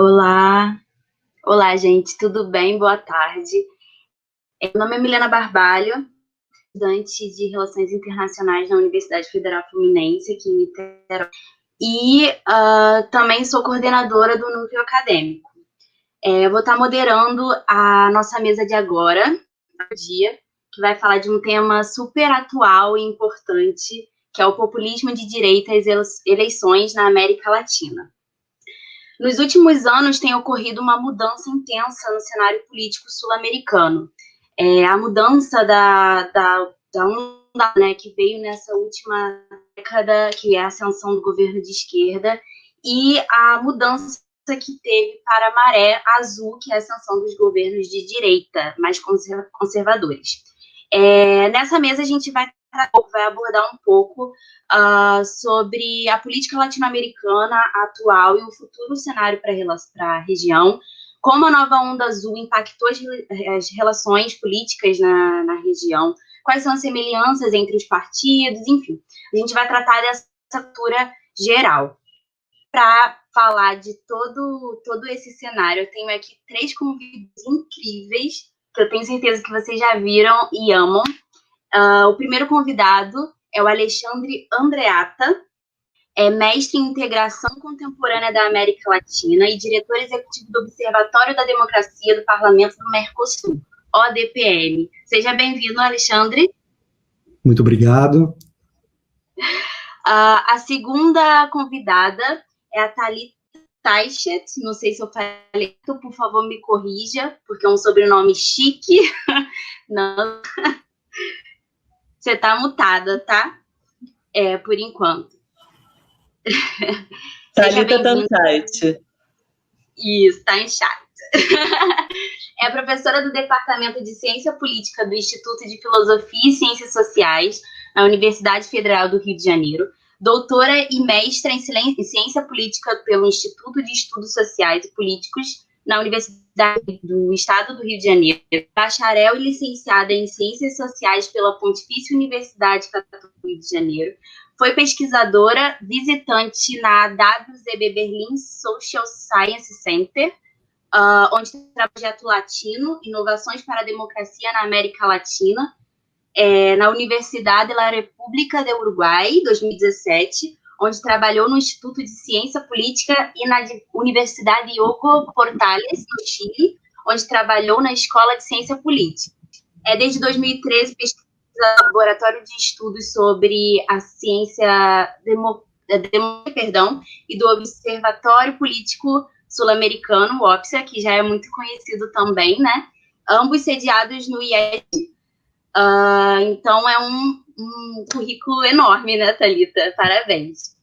Olá, olá, gente, tudo bem? Boa tarde. Meu nome é Milena Barbalho, estudante de Relações Internacionais na Universidade Federal Fluminense, aqui em Niterói, e também sou coordenadora do núcleo acadêmico. Eu vou estar moderando a nossa mesa de agora, no dia, que vai falar de um tema super atual e importante, que é o populismo de direita e as eleições na América Latina. Nos últimos anos tem ocorrido uma mudança intensa no cenário político sul-americano. A mudança da onda, né, que veio nessa última década, que é a ascensão do governo de esquerda, e a mudança que teve para a maré azul, que é a ascensão dos governos de direita, mais conservadores. Nessa mesa a gente vai abordar um pouco sobre a política latino-americana atual e o futuro cenário para a região, como a nova onda azul impactou as relações políticas na região, quais são as semelhanças entre os partidos, enfim. A gente vai tratar dessa cultura geral. Para falar de todo esse cenário, eu tenho aqui 3 convidados incríveis, que eu tenho certeza que vocês já viram e amam. O primeiro convidado é o Alexandre Andreatta, mestre em Integração Contemporânea da América Latina e diretor executivo do Observatório da Democracia do Parlamento do Mercosul, ODPM. Seja bem-vindo, Alexandre. Muito obrigado. A segunda convidada é a Thalita Taichet, não sei se eu falei, por favor me corrija, porque é um sobrenome chique. Não. Você está mutada, tá? Por enquanto. Thalita Tancheit. Isso, tá em chat. É professora do Departamento de Ciência Política do Instituto de Filosofia e Ciências Sociais na Universidade Federal do Rio de Janeiro, doutora e mestra em Ciência Política pelo Instituto de Estudos Sociais e Políticos na Universidade do Estado do Rio de Janeiro, bacharel e licenciada em Ciências Sociais pela Pontifícia Universidade Católica do Rio de Janeiro, foi pesquisadora visitante na WZB Berlin Social Science Center, onde tem projeto latino, Inovações para a Democracia na América Latina, na Universidade da República do Uruguai, 2017, onde trabalhou no Instituto de Ciência Política e na Universidade Yoko Portales, no Chile, onde trabalhou na Escola de Ciência Política. Desde 2013, pesquisa no Laboratório de Estudos sobre a Ciência e do Observatório Político Sul-Americano, o OPSA, que já é muito conhecido também, né? Ambos sediados no IED. Então, é um currículo enorme, né, Thalita? Parabéns.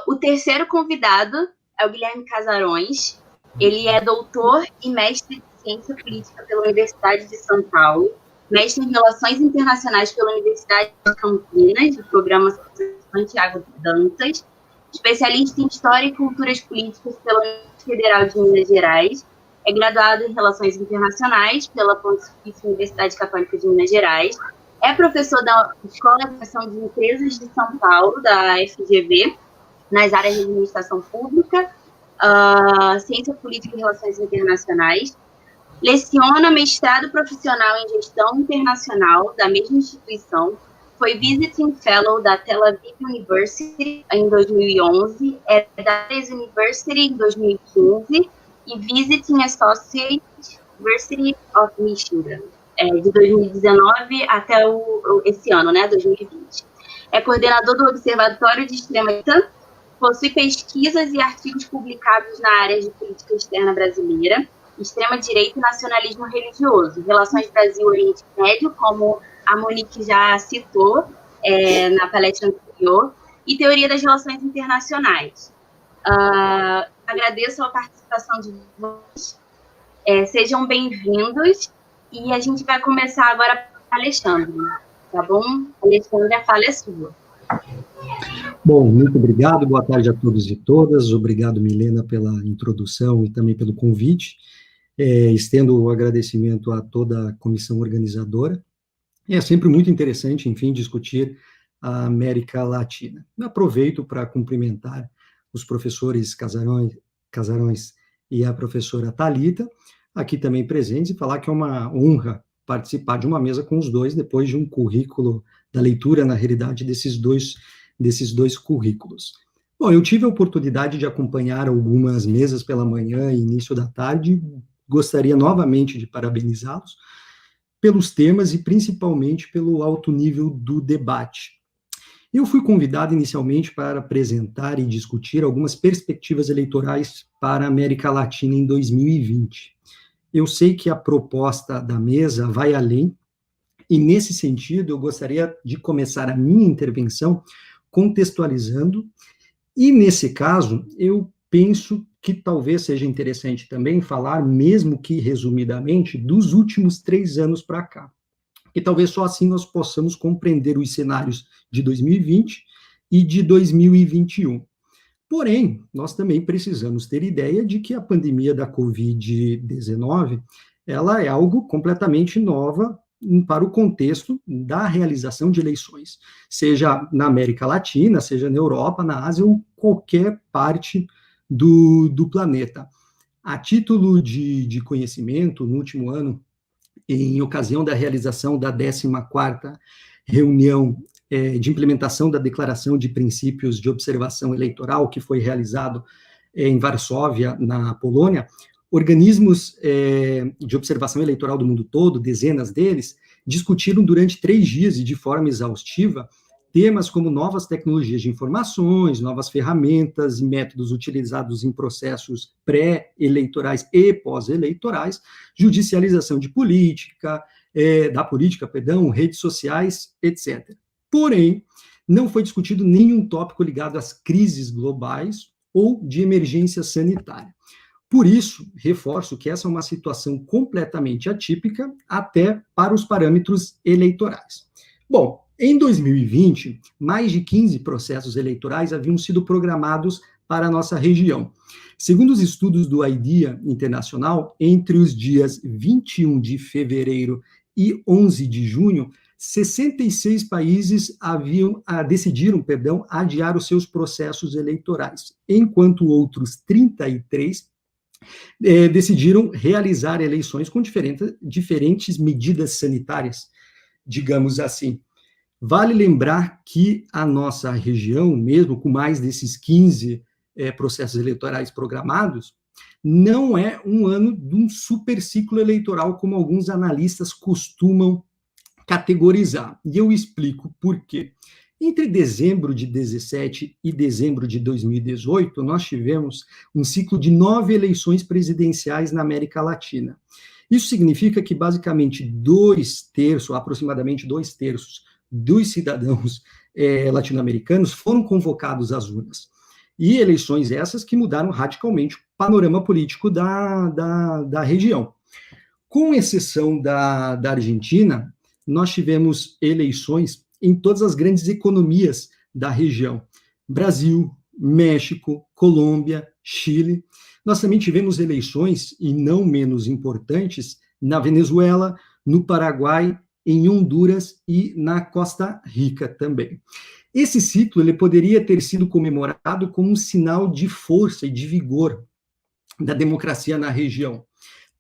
O terceiro convidado é o Guilherme Casarões. Ele é doutor e mestre de Ciência Política pela Universidade de São Paulo, mestre em Relações Internacionais pela Universidade de Campinas, do programa Santiago Dantas, especialista em História e Culturas Políticas pela Universidade Federal de Minas Gerais, é graduado em Relações Internacionais pela Pontifícia Universidade Católica de Minas Gerais, é professor da Escola de Administração de Empresas de São Paulo, da FGV, nas áreas de Administração Pública, Ciência Política e Relações Internacionais, leciona mestrado profissional em Gestão Internacional da mesma instituição, foi Visiting Fellow da Tel Aviv University em 2011, da Paris University em 2015 e Visiting Associate University of Michigan, de 2019 até esse ano, né, 2020. É coordenador do Observatório de Extrema-Direita, possui pesquisas e artigos publicados na área de política externa brasileira, extrema-direita e nacionalismo religioso, relações Brasil-Oriente Médio, como a Monique já citou na palestra anterior, e teoria das relações internacionais. Agradeço a participação de vocês, sejam bem-vindos, e a gente vai começar agora com o Alexandre, tá bom? Alexandre, a fala é sua. Bom, muito obrigado, boa tarde a todos e todas, obrigado, Milena, pela introdução e também pelo convite. Estendo o agradecimento a toda a comissão organizadora. É sempre muito interessante, enfim, discutir a América Latina. Eu aproveito para cumprimentar os professores Casarões e a professora Thalita, aqui também presentes, e falar que é uma honra participar de uma mesa com os dois, depois de um currículo da leitura, na realidade, desses dois currículos. Bom, eu tive a oportunidade de acompanhar algumas mesas pela manhã e início da tarde, gostaria novamente de parabenizá-los pelos temas e principalmente pelo alto nível do debate. Eu fui convidado inicialmente para apresentar e discutir algumas perspectivas eleitorais para a América Latina em 2020. Eu sei que a proposta da mesa vai além, e nesse sentido eu gostaria de começar a minha intervenção contextualizando, e nesse caso eu penso que talvez seja interessante também falar, mesmo que resumidamente, dos últimos 3 anos para cá. E talvez só assim nós possamos compreender os cenários de 2020 e de 2021. Porém, nós também precisamos ter ideia de que a pandemia da Covid-19, ela é algo completamente nova para o contexto da realização de eleições, seja na América Latina, seja na Europa, na Ásia ou qualquer parte do planeta. A título de conhecimento, no último ano, em ocasião da realização da 14ª reunião de implementação da Declaração de Princípios de Observação Eleitoral, que foi realizado em Varsóvia, na Polônia, organismos de observação eleitoral do mundo todo, dezenas deles, discutiram durante 3 dias e de forma exaustiva temas como novas tecnologias de informações, novas ferramentas e métodos utilizados em processos pré-eleitorais e pós-eleitorais, judicialização de política, redes sociais, etc. Porém, não foi discutido nenhum tópico ligado às crises globais ou de emergência sanitária. Por isso, reforço que essa é uma situação completamente atípica, até para os parâmetros eleitorais. Bom, em 2020, mais de 15 processos eleitorais haviam sido programados para a nossa região. Segundo os estudos do IDEA Internacional, entre os dias 21 de fevereiro e 11 de junho, 66 países decidiram adiar os seus processos eleitorais, enquanto outros 33 decidiram realizar eleições com diferentes medidas sanitárias, digamos assim. Vale lembrar que a nossa região, mesmo com mais desses 15 processos eleitorais programados, não é um ano de um super ciclo eleitoral, como alguns analistas costumam categorizar. E eu explico por quê. Entre dezembro de 2017 e dezembro de 2018, nós tivemos um ciclo de 9 eleições presidenciais na América Latina. Isso significa que, basicamente, aproximadamente 2/3 dos cidadãos latino-americanos foram convocados às urnas. E eleições essas que mudaram radicalmente o panorama político da região. Com exceção da Argentina, nós tivemos eleições em todas as grandes economias da região. Brasil, México, Colômbia, Chile. Nós também tivemos eleições, e não menos importantes, na Venezuela, no Paraguai, em Honduras e na Costa Rica também. Esse ciclo ele poderia ter sido comemorado como um sinal de força e de vigor da democracia na região.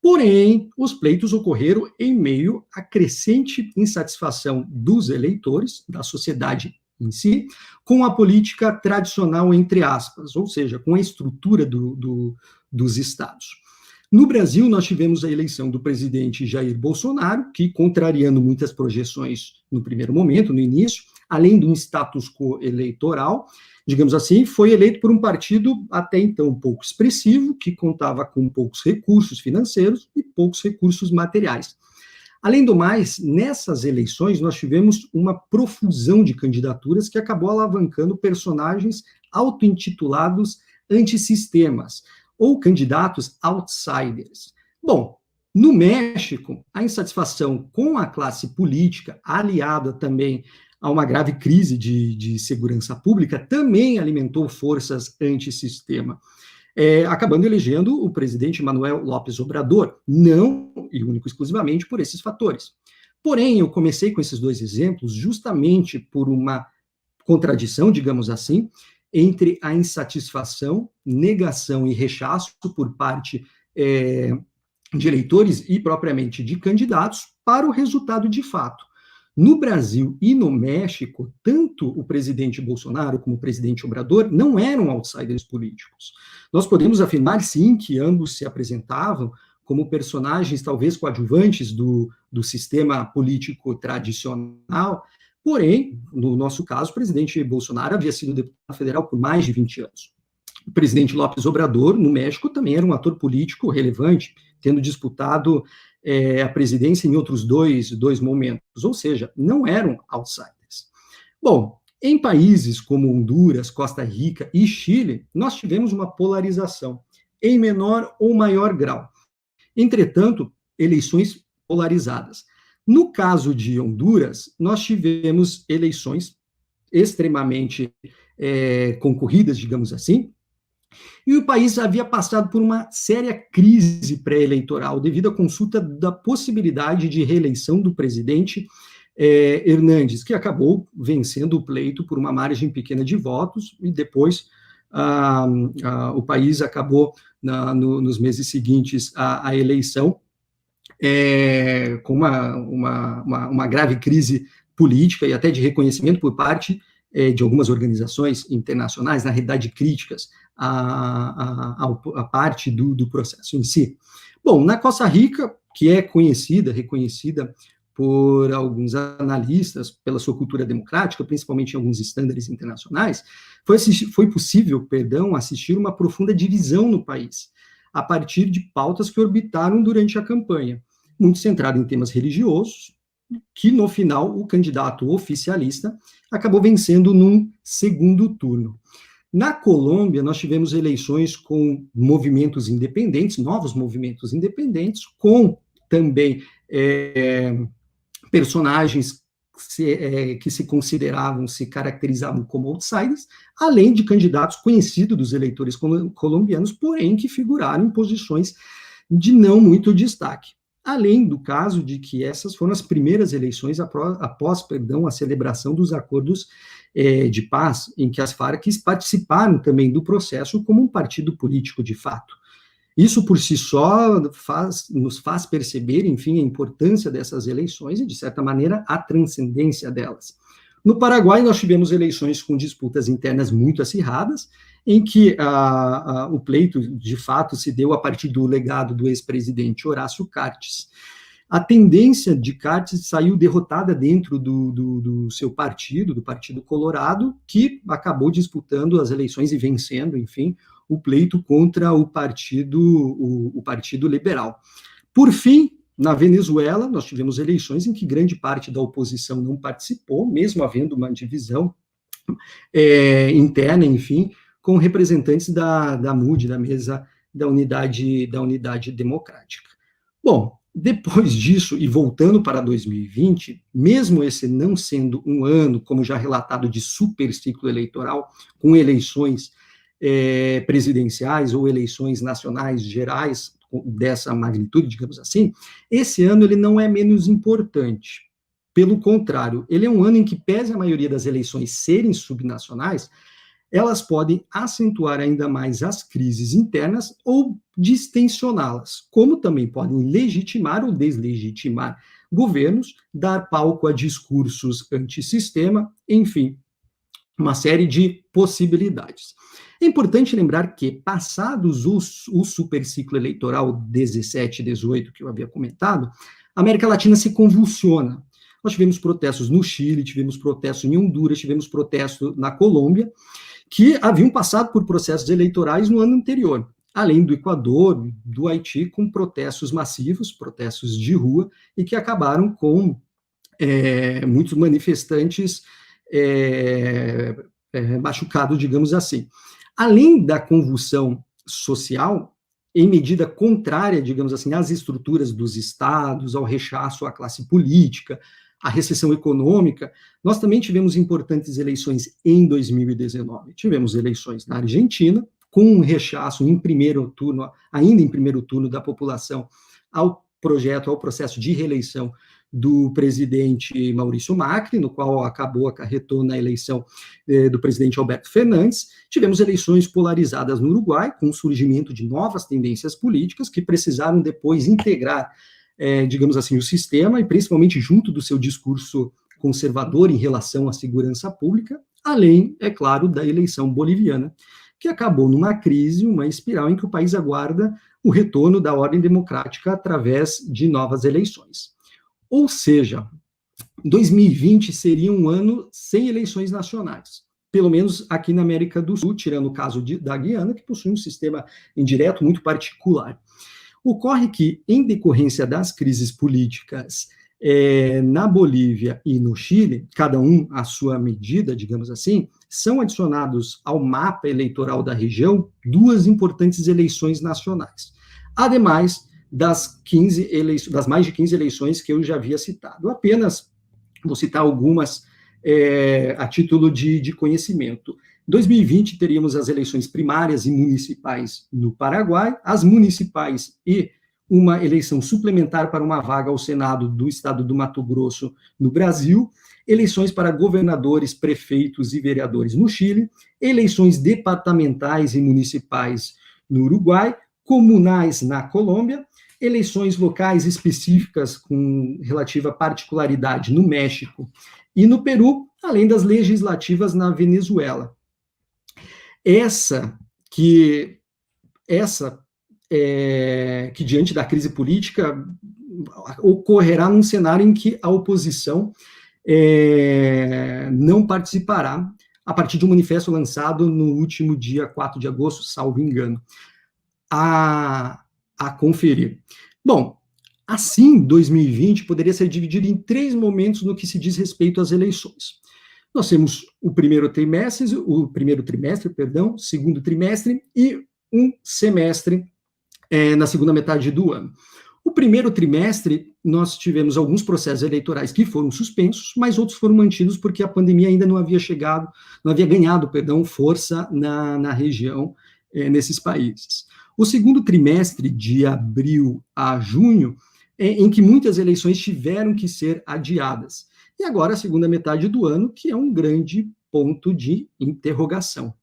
Porém, os pleitos ocorreram em meio à crescente insatisfação dos eleitores, da sociedade em si, com a política tradicional, entre aspas, ou seja, com a estrutura dos estados. No Brasil, nós tivemos a eleição do presidente Jair Bolsonaro, que, contrariando muitas projeções no primeiro momento, no início, além de um status quo eleitoral, digamos assim, foi eleito por um partido até então pouco expressivo, que contava com poucos recursos financeiros e poucos recursos materiais. Além do mais, nessas eleições, nós tivemos uma profusão de candidaturas que acabou alavancando personagens auto-intitulados antissistemas, ou candidatos outsiders. Bom, no México, a insatisfação com a classe política, aliada também a uma grave crise de segurança pública, também alimentou forças antissistema, acabando elegendo o presidente Manuel López Obrador, não e único exclusivamente por esses fatores. Porém, eu comecei com esses 2 exemplos justamente por uma contradição, digamos assim, entre a insatisfação, negação e rechaço por parte de eleitores e propriamente de candidatos para o resultado de fato. No Brasil e no México, tanto o presidente Bolsonaro como o presidente Obrador não eram outsiders políticos. Nós podemos afirmar, sim, que ambos se apresentavam como personagens talvez coadjuvantes do sistema político tradicional, porém, no nosso caso, o presidente Bolsonaro havia sido deputado federal por mais de 20 anos. O presidente López Obrador, no México, também era um ator político relevante, tendo disputado a presidência em outros dois momentos, ou seja, não eram outsiders. Bom, em países como Honduras, Costa Rica e Chile, nós tivemos uma polarização, em menor ou maior grau. Entretanto, eleições polarizadas. No caso de Honduras, nós tivemos eleições extremamente concorridas, digamos assim, e o país havia passado por uma séria crise pré-eleitoral devido à consulta da possibilidade de reeleição do presidente Hernández, que acabou vencendo o pleito por uma margem pequena de votos, e depois o país acabou, nos meses seguintes à eleição, com uma grave crise política e até de reconhecimento por parte de algumas organizações internacionais, na realidade críticas a parte do processo em si. Bom, na Costa Rica, que é reconhecida por alguns analistas, pela sua cultura democrática, principalmente em alguns estándares internacionais, foi possível, assistir uma profunda divisão no país, a partir de pautas que orbitaram durante a campanha, muito centrada em temas religiosos, que no final o candidato oficialista acabou vencendo num segundo turno. Na Colômbia, nós tivemos eleições com movimentos independentes, novos movimentos independentes, com também personagens que se caracterizavam como outsiders, além de candidatos conhecidos dos eleitores colombianos, porém que figuraram em posições de não muito destaque. Além do caso de que essas foram as primeiras eleições após a celebração dos acordos de paz, em que as Farc participaram também do processo como um partido político de fato. Isso por si só nos faz perceber, enfim, a importância dessas eleições e, de certa maneira, a transcendência delas. No Paraguai, nós tivemos eleições com disputas internas muito acirradas, em que o pleito, de fato, se deu a partir do legado do ex-presidente Horácio Cartes. A tendência de Cartes saiu derrotada dentro do seu partido, do Partido Colorado, que acabou disputando as eleições e vencendo, enfim, o pleito contra o Partido Liberal. Por fim, na Venezuela, nós tivemos eleições em que grande parte da oposição não participou, mesmo havendo uma divisão interna, enfim, com representantes da MUD, da Mesa da Unidade Democrática. Bom, depois disso, e voltando para 2020, mesmo esse não sendo um ano, como já relatado, de super ciclo eleitoral, com eleições presidenciais ou eleições nacionais gerais dessa magnitude, digamos assim, esse ano ele não é menos importante. Pelo contrário, ele é um ano em que, pese a maioria das eleições serem subnacionais, elas podem acentuar ainda mais as crises internas ou distensioná-las, como também podem legitimar ou deslegitimar governos, dar palco a discursos antissistema, enfim, uma série de possibilidades. É importante lembrar que, passados o superciclo eleitoral 17 e 18, que eu havia comentado, a América Latina se convulsiona. Nós tivemos protestos no Chile, tivemos protestos em Honduras, tivemos protestos na Colômbia, que haviam passado por processos eleitorais no ano anterior, além do Equador, do Haiti, com protestos massivos, protestos de rua, e que acabaram com muitos manifestantes machucados, digamos assim. Além da convulsão social, em medida contrária, digamos assim, às estruturas dos estados, ao rechaço à classe política, à recessão econômica, nós também tivemos importantes eleições em 2019. Tivemos eleições na Argentina, com um rechaço ainda em primeiro turno da população ao processo de reeleição do presidente Maurício Macri, no qual acarretou na eleição do presidente Alberto Fernandes. Tivemos eleições polarizadas no Uruguai, com o surgimento de novas tendências políticas que precisaram depois integrar, digamos assim, o sistema, e principalmente junto do seu discurso conservador em relação à segurança pública, além, é claro, da eleição boliviana, que acabou numa crise, uma espiral em que o país aguarda o retorno da ordem democrática através de novas eleições. Ou seja, 2020 seria um ano sem eleições nacionais, pelo menos aqui na América do Sul, tirando o caso da Guiana, que possui um sistema indireto muito particular. Ocorre que, em decorrência das crises políticas na Bolívia e no Chile, cada um à sua medida, digamos assim, são adicionados ao mapa eleitoral da região 2 importantes eleições nacionais, ademais das mais de 15 eleições que eu já havia citado. Apenas vou citar algumas a título de conhecimento. Em 2020, teríamos as eleições primárias e municipais no Paraguai, as municipais e uma eleição suplementar para uma vaga ao Senado do estado do Mato Grosso, no Brasil, eleições para governadores, prefeitos e vereadores no Chile, eleições departamentais e municipais no Uruguai, comunais na Colômbia, eleições locais específicas com relativa particularidade no México e no Peru, além das legislativas na Venezuela. Que diante da crise política ocorrerá num cenário em que a oposição não participará, a partir de um manifesto lançado no último dia 4 de agosto, salvo engano, a conferir. Bom, assim, 2020 poderia ser dividido em 3 momentos no que se diz respeito às eleições. Nós temos o primeiro trimestre, segundo trimestre e um semestre na segunda metade do ano. O primeiro trimestre, nós tivemos alguns processos eleitorais que foram suspensos, mas outros foram mantidos porque a pandemia ainda não havia ganhado força na região, nesses países. O segundo trimestre, de abril a junho, em que muitas eleições tiveram que ser adiadas. E agora a segunda metade do ano, que é um grande ponto de interrogação.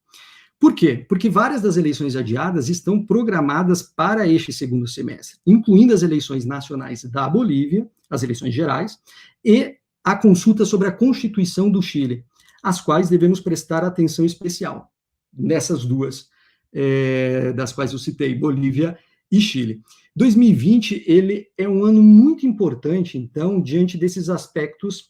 Por quê? Porque várias das eleições adiadas estão programadas para este segundo semestre, incluindo as eleições nacionais da Bolívia, as eleições gerais, e a consulta sobre a Constituição do Chile, às quais devemos prestar atenção especial, nessas duas, das quais eu citei, Bolívia e Chile. 2020, ele é um ano muito importante, então, diante desses aspectos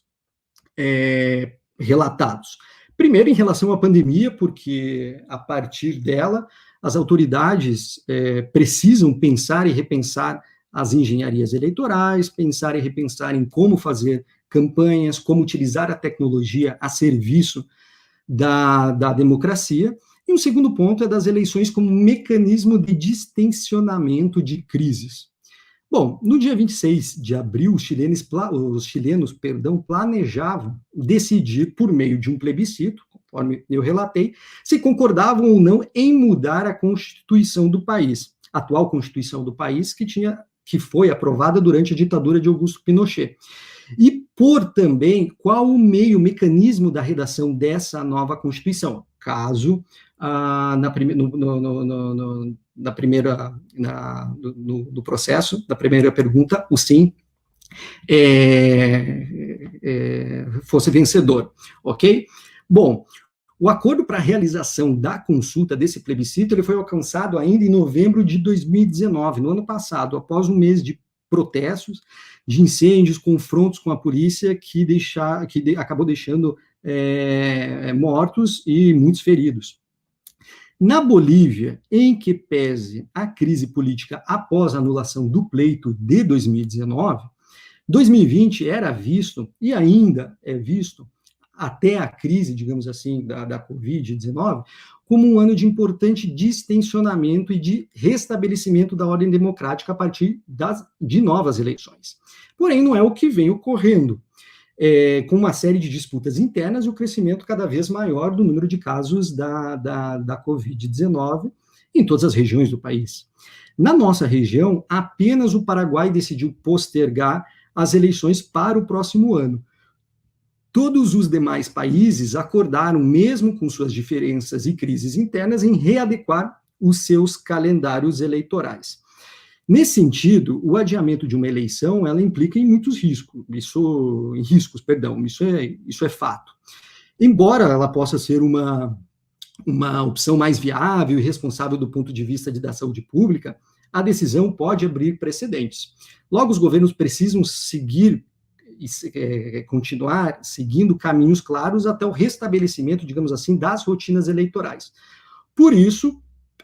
relatados. Primeiro, em relação à pandemia, porque a partir dela, as autoridades precisam pensar e repensar as engenharias eleitorais, pensar e repensar em como fazer campanhas, como utilizar a tecnologia a serviço da democracia. E um segundo ponto é das eleições como mecanismo de distensionamento de crises. Bom, no dia 26 de abril, os chilenos planejavam decidir, por meio de um plebiscito, conforme eu relatei, se concordavam ou não em mudar a Constituição do país, a atual Constituição do país, que foi aprovada durante a ditadura de Augusto Pinochet. E por também qual o mecanismo da redação dessa nova Constituição, caso no processo da primeira pergunta, o sim fosse vencedor, ok? Bom, o acordo para a realização da consulta desse plebiscito, ele foi alcançado ainda em novembro de 2019, no ano passado, após um mês de protestos, de incêndios, confrontos com a polícia, que acabou deixando mortos e muitos feridos. Na Bolívia, em que pese a crise política após a anulação do pleito de 2019, 2020 era visto, e ainda é visto, até a crise, digamos assim, da Covid-19, como um ano de importante distensionamento e de restabelecimento da ordem democrática a partir de novas eleições. Porém, não é o que vem ocorrendo. Com uma série de disputas internas e o crescimento cada vez maior do número de casos da Covid-19 em todas as regiões do país. Na nossa região, apenas o Paraguai decidiu postergar as eleições para o próximo ano. Todos os demais países acordaram, mesmo com suas diferenças e crises internas, em readequar os seus calendários eleitorais. Nesse sentido, o adiamento de uma eleição, ela implica em muitos riscos, isso é fato. Embora ela possa ser uma opção mais viável e responsável do ponto de vista da saúde pública, a decisão pode abrir precedentes. Logo, os governos precisam continuar seguindo caminhos claros até o restabelecimento, digamos assim, das rotinas eleitorais. Por isso,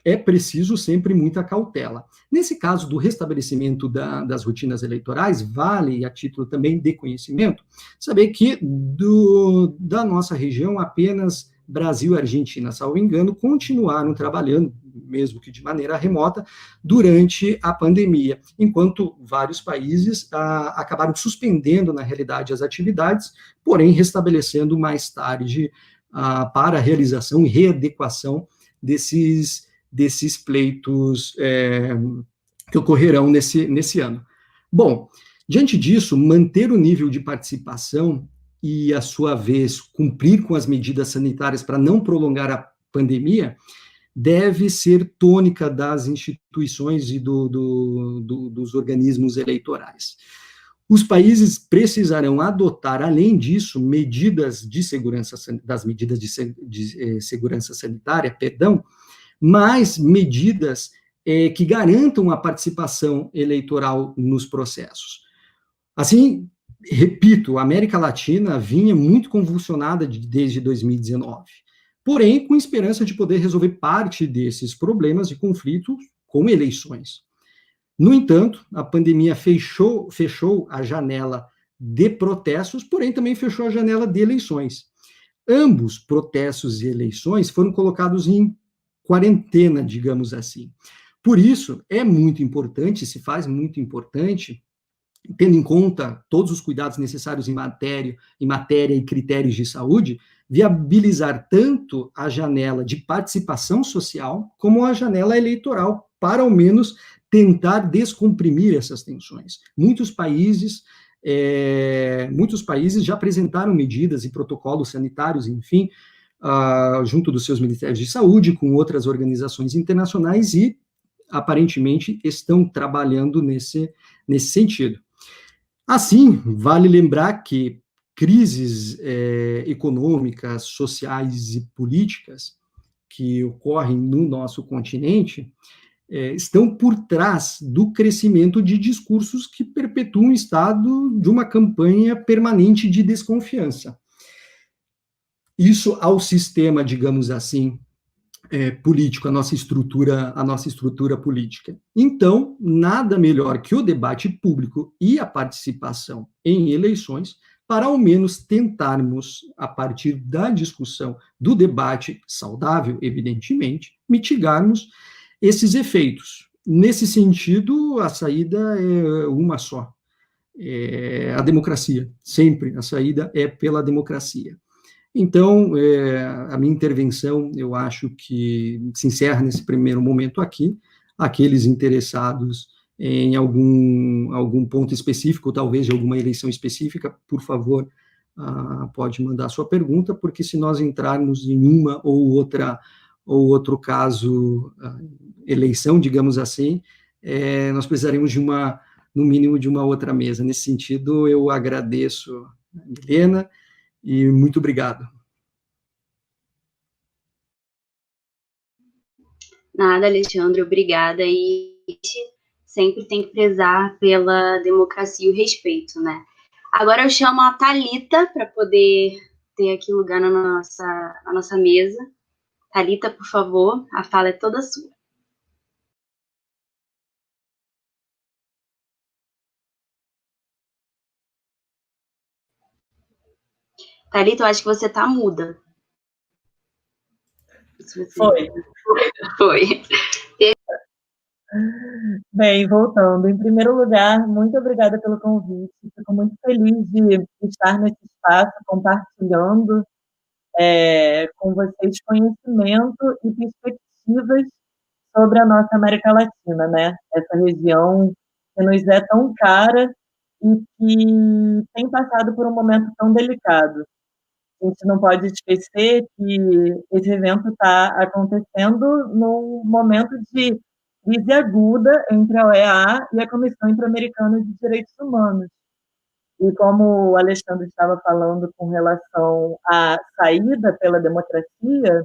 é preciso sempre muita cautela. Nesse caso do restabelecimento das rotinas eleitorais, vale, a título também de conhecimento, saber que da nossa região, apenas Brasil e Argentina, salvo engano, continuaram trabalhando, mesmo que de maneira remota, durante a pandemia, enquanto vários países acabaram suspendendo, na realidade, as atividades, porém restabelecendo mais tarde para a realização e readequação desses pleitos que ocorrerão nesse ano. Bom, diante disso, manter o nível de participação e, a sua vez, cumprir com as medidas sanitárias para não prolongar a pandemia, deve ser tônica das instituições e dos organismos eleitorais. Os países precisarão adotar, além disso, medidas de segurança sanitária, mais medidas que garantam a participação eleitoral nos processos. Assim, repito, a América Latina vinha muito convulsionada desde 2019, porém com esperança de poder resolver parte desses problemas e conflitos com eleições. No entanto, a pandemia fechou a janela de protestos, porém também fechou a janela de eleições. Ambos, protestos e eleições, foram colocados em quarentena, digamos assim. Por isso, é muito importante, se faz muito importante, tendo em conta todos os cuidados necessários em matéria e critérios de saúde, viabilizar tanto a janela de participação social como a janela eleitoral, para ao menos tentar descomprimir essas tensões. Muitos países já apresentaram medidas e protocolos sanitários, enfim, junto dos seus ministérios de saúde, com outras organizações internacionais, e aparentemente estão trabalhando nesse sentido. Assim, vale lembrar que crises econômicas, sociais e políticas que ocorrem no nosso continente estão por trás do crescimento de discursos que perpetuam o estado de uma campanha permanente de desconfiança. Isso ao sistema, digamos assim, político, a nossa estrutura política. Então, nada melhor que o debate público e a participação em eleições para, ao menos, tentarmos, a partir da discussão, do debate saudável, evidentemente, mitigarmos esses efeitos. Nesse sentido, a saída é uma só. A democracia. Sempre a saída é pela democracia. Então, a minha intervenção, eu acho que se encerra nesse primeiro momento aqui. Aqueles interessados em algum ponto específico, talvez de alguma eleição específica, por favor, pode mandar sua pergunta, porque se nós entrarmos em uma ou outro caso, eleição, digamos assim, nós precisaremos no mínimo, de uma outra mesa. Nesse sentido, eu agradeço a Milena, e muito obrigado. Nada, Alexandre, obrigada. E sempre tem que prezar pela democracia e o respeito, né? Agora eu chamo a Thalita para poder ter aqui lugar na nossa mesa. Thalita, por favor, a fala é toda sua. Thalita, eu acho que você está muda. Foi. Bem, voltando. Em primeiro lugar, muito obrigada pelo convite. Fico muito feliz de estar nesse espaço, compartilhando com vocês conhecimento e perspectivas sobre a nossa América Latina, né? Essa região que nos é tão cara e que tem passado por um momento tão delicado. A gente não pode esquecer que esse evento está acontecendo num momento de crise aguda entre a OEA e a Comissão Interamericana de Direitos Humanos. E como o Alexandre estava falando com relação à saída pela democracia,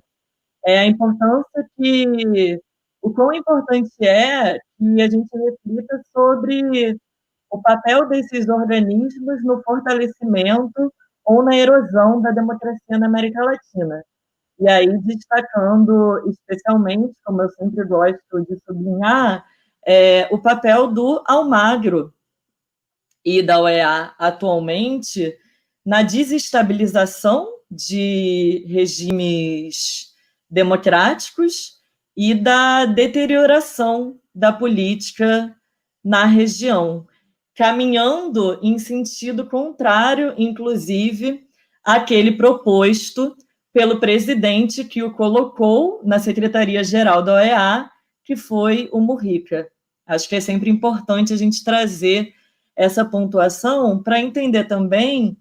é a importância que o quão importante é que a gente reflita sobre o papel desses organismos no fortalecimento ou na erosão da democracia na América Latina. E aí, destacando especialmente, como eu sempre gosto de sublinhar, o papel do Almagro e da OEA atualmente na desestabilização de regimes democráticos e da deterioração da política na região, caminhando em sentido contrário, inclusive, àquele proposto pelo presidente que o colocou na Secretaria-Geral da OEA, que foi o Mujica. Acho que é sempre importante a gente trazer essa pontuação para entender também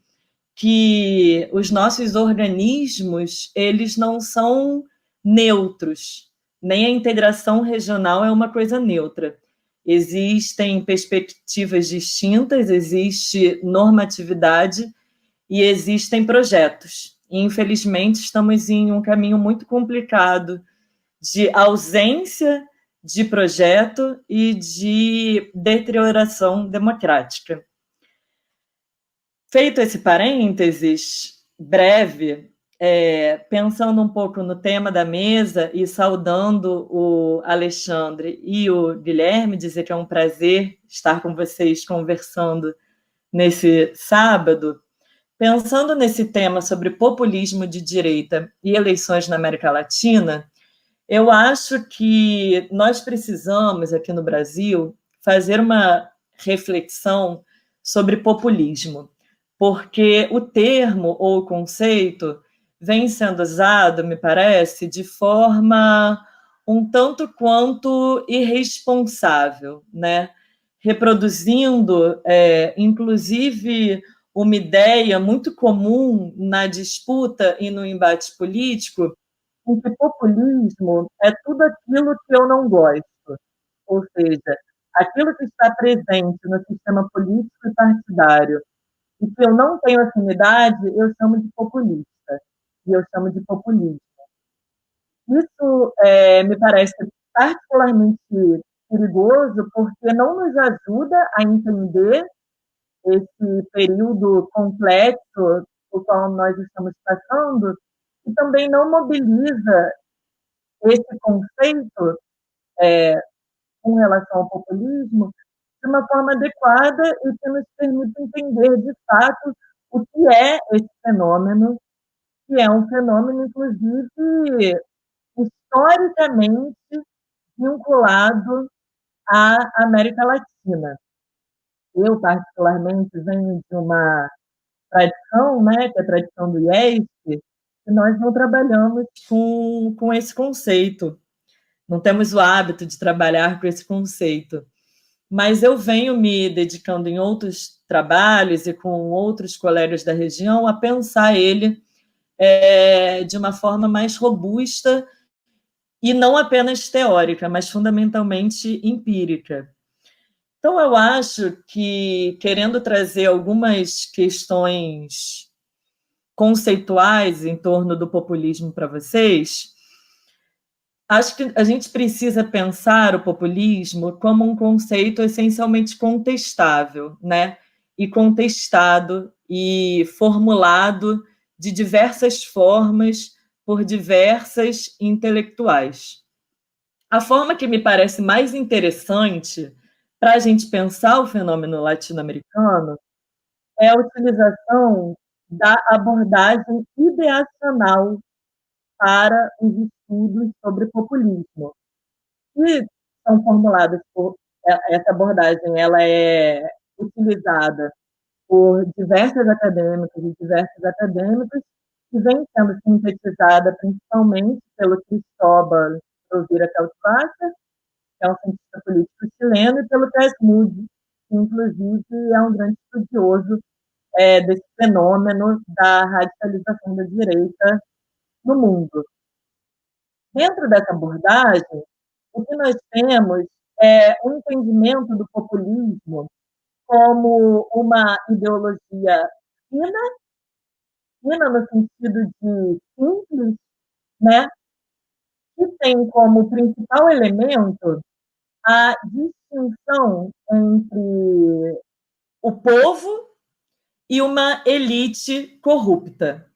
que os nossos organismos, eles não são neutros, nem a integração regional é uma coisa neutra. Existem perspectivas distintas, existe normatividade e existem projetos. E, infelizmente, estamos em um caminho muito complicado de ausência de projeto e de deterioração democrática. Feito esse parênteses breve, pensando um pouco no tema da mesa e saudando o Alexandre e o Guilherme, dizer que é um prazer estar com vocês conversando nesse sábado, pensando nesse tema sobre populismo de direita e eleições na América Latina, eu acho que nós precisamos, aqui no Brasil, fazer uma reflexão sobre populismo, porque o termo ou o conceito vem sendo usado, me parece, de forma um tanto quanto irresponsável, né? Reproduzindo, inclusive, uma ideia muito comum na disputa e no embate político, em que populismo é tudo aquilo que eu não gosto, ou seja, aquilo que está presente no sistema político e partidário e que eu não tenho afinidade, eu chamo de populista, e eu chamo de populismo. Isso me parece particularmente perigoso porque não nos ajuda a entender esse período complexo por qual nós estamos passando e também não mobiliza esse conceito com relação ao populismo de uma forma adequada e que nos permite entender, de fato, o que é esse fenômeno, que é um fenômeno, inclusive, historicamente vinculado à América Latina. Eu, particularmente, venho de uma tradição, né, que é a tradição do IESP, e nós não trabalhamos com esse conceito. Não temos o hábito de trabalhar com esse conceito. Mas eu venho me dedicando em outros trabalhos e com outros colegas da região a pensar ele de uma forma mais robusta e não apenas teórica, mas fundamentalmente empírica. Então, eu acho que, querendo trazer algumas questões conceituais em torno do populismo para vocês, acho que a gente precisa pensar o populismo como um conceito essencialmente contestável, né? E contestado e formulado de diversas formas por diversas intelectuais. A forma que me parece mais interessante para a gente pensar o fenômeno latino-americano é a utilização da abordagem ideacional para os estudos sobre populismo, que são formuladas por essa abordagem, ela é utilizada por diversas acadêmicas e diversos acadêmicos, que vem sendo sintetizada principalmente pelo Cristóbal Rovira Calçada, que é um cientista político chileno, e pelo Tess Moody, que, inclusive, é um grande estudioso desse fenômeno da radicalização da direita no mundo. Dentro dessa abordagem, o que nós temos é um entendimento do populismo como uma ideologia fina no sentido de simples, né, que tem como principal elemento a distinção entre o povo e uma elite corrupta.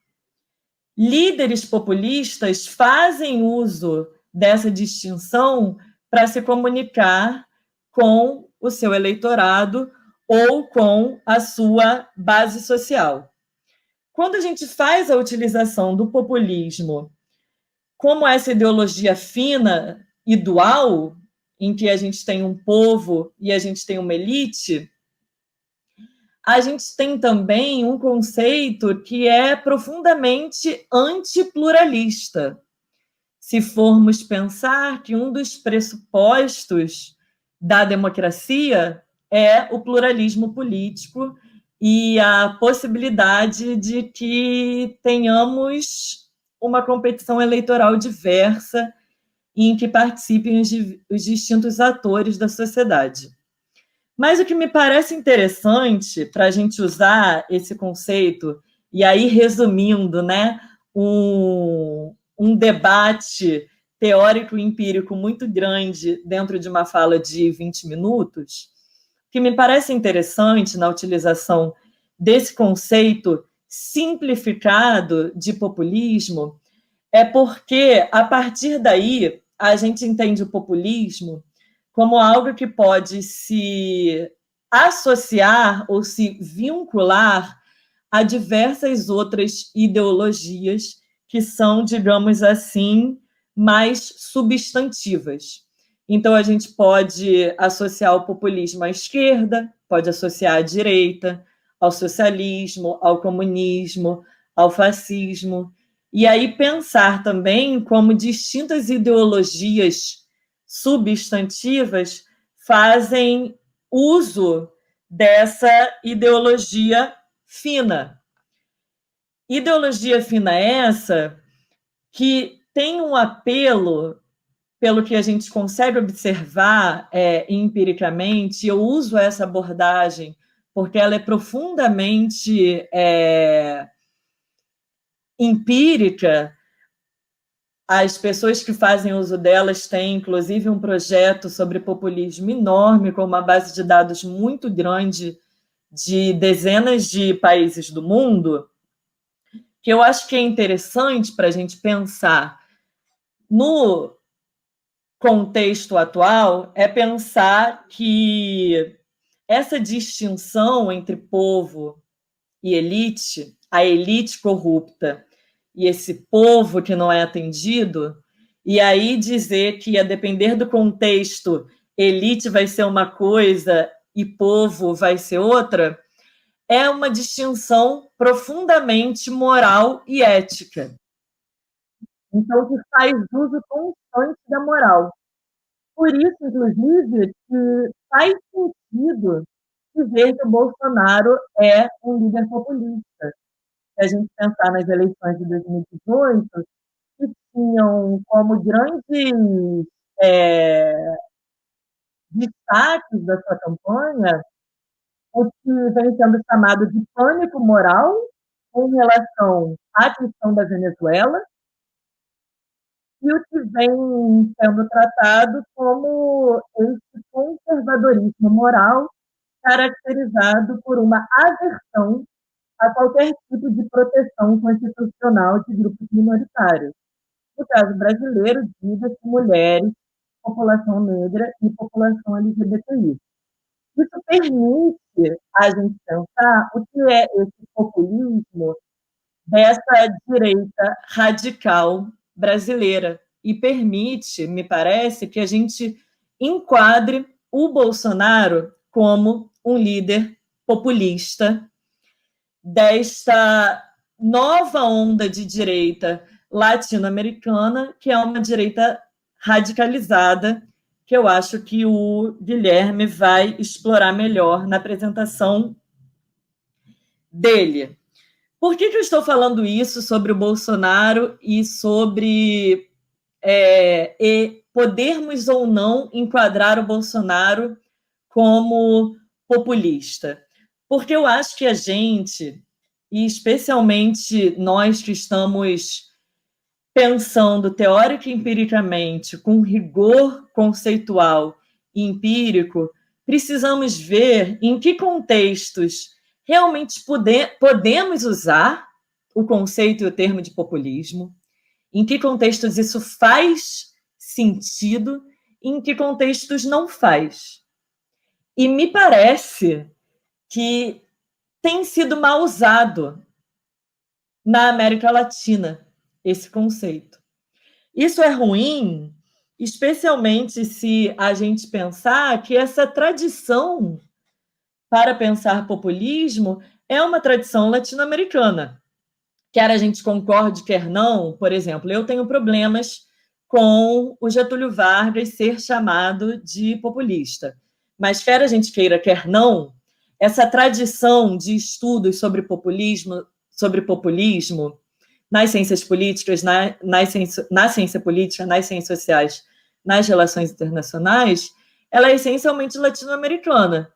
Líderes populistas fazem uso dessa distinção para se comunicar com o seu eleitorado ou com a sua base social. Quando a gente faz a utilização do populismo como essa ideologia fina e dual, em que a gente tem um povo e a gente tem uma elite, a gente tem também um conceito que é profundamente antipluralista. Se formos pensar que um dos pressupostos da democracia é o pluralismo político e a possibilidade de que tenhamos uma competição eleitoral diversa em que participem os distintos atores da sociedade. Mas o que me parece interessante para a gente usar esse conceito, e aí resumindo, né, um debate teórico-empírico muito grande dentro de uma fala de 20 minutos, o que me parece interessante na utilização desse conceito simplificado de populismo é porque, a partir daí, a gente entende o populismo como algo que pode se associar ou se vincular a diversas outras ideologias que são, digamos assim, mais substantivas. Então, a gente pode associar o populismo à esquerda, pode associar à direita, ao socialismo, ao comunismo, ao fascismo, e aí pensar também como distintas ideologias substantivas fazem uso dessa ideologia fina. Ideologia fina essa que tem um apelo, pelo que a gente consegue observar empiricamente. Eu uso essa abordagem porque ela é profundamente empírica. As pessoas que fazem uso delas têm, inclusive, um projeto sobre populismo enorme, com uma base de dados muito grande de dezenas de países do mundo, que eu acho que é interessante para a gente pensar no contexto atual, é pensar que essa distinção entre povo e elite, a elite corrupta e esse povo que não é atendido, e aí dizer que, a depender do contexto, elite vai ser uma coisa e povo vai ser outra, é uma distinção profundamente moral e ética. Então, que faz uso constante da moral. Por isso, inclusive, que faz sentido dizer que o Bolsonaro é um líder populista. Se a gente pensar nas eleições de 2018, que tinham como grandes destaques da sua campanha o que vem sendo chamado de pânico moral com relação à questão da Venezuela e o que vem sendo tratado como esse conservadorismo moral caracterizado por uma aversão a qualquer tipo de proteção constitucional de grupos minoritários. No caso brasileiro, diga-se mulheres, população negra e população LGBTI. Isso permite a gente pensar o que é esse populismo dessa direita radical brasileira e permite, me parece, que a gente enquadre o Bolsonaro como um líder populista desta nova onda de direita latino-americana, que é uma direita radicalizada que eu acho que o Guilherme vai explorar melhor na apresentação dele. Por que eu estou falando isso sobre o Bolsonaro e sobre podermos ou não enquadrar o Bolsonaro como populista? Porque eu acho que a gente, e especialmente nós que estamos pensando teórica e empiricamente, com rigor conceitual e empírico, precisamos ver em que contextos realmente podemos usar o conceito e o termo de populismo, em que contextos isso faz sentido e em que contextos não faz. E me parece que tem sido mal usado na América Latina esse conceito. Isso é ruim, especialmente se a gente pensar que essa tradição para pensar populismo é uma tradição latino-americana. Quer a gente concorde, quer não, por exemplo, eu tenho problemas com o Getúlio Vargas ser chamado de populista. Mas quer a gente queira, quer não, essa tradição de estudos sobre populismo nas ciências políticas, na ciência política, nas ciências sociais, nas relações internacionais, ela é essencialmente latino-americana,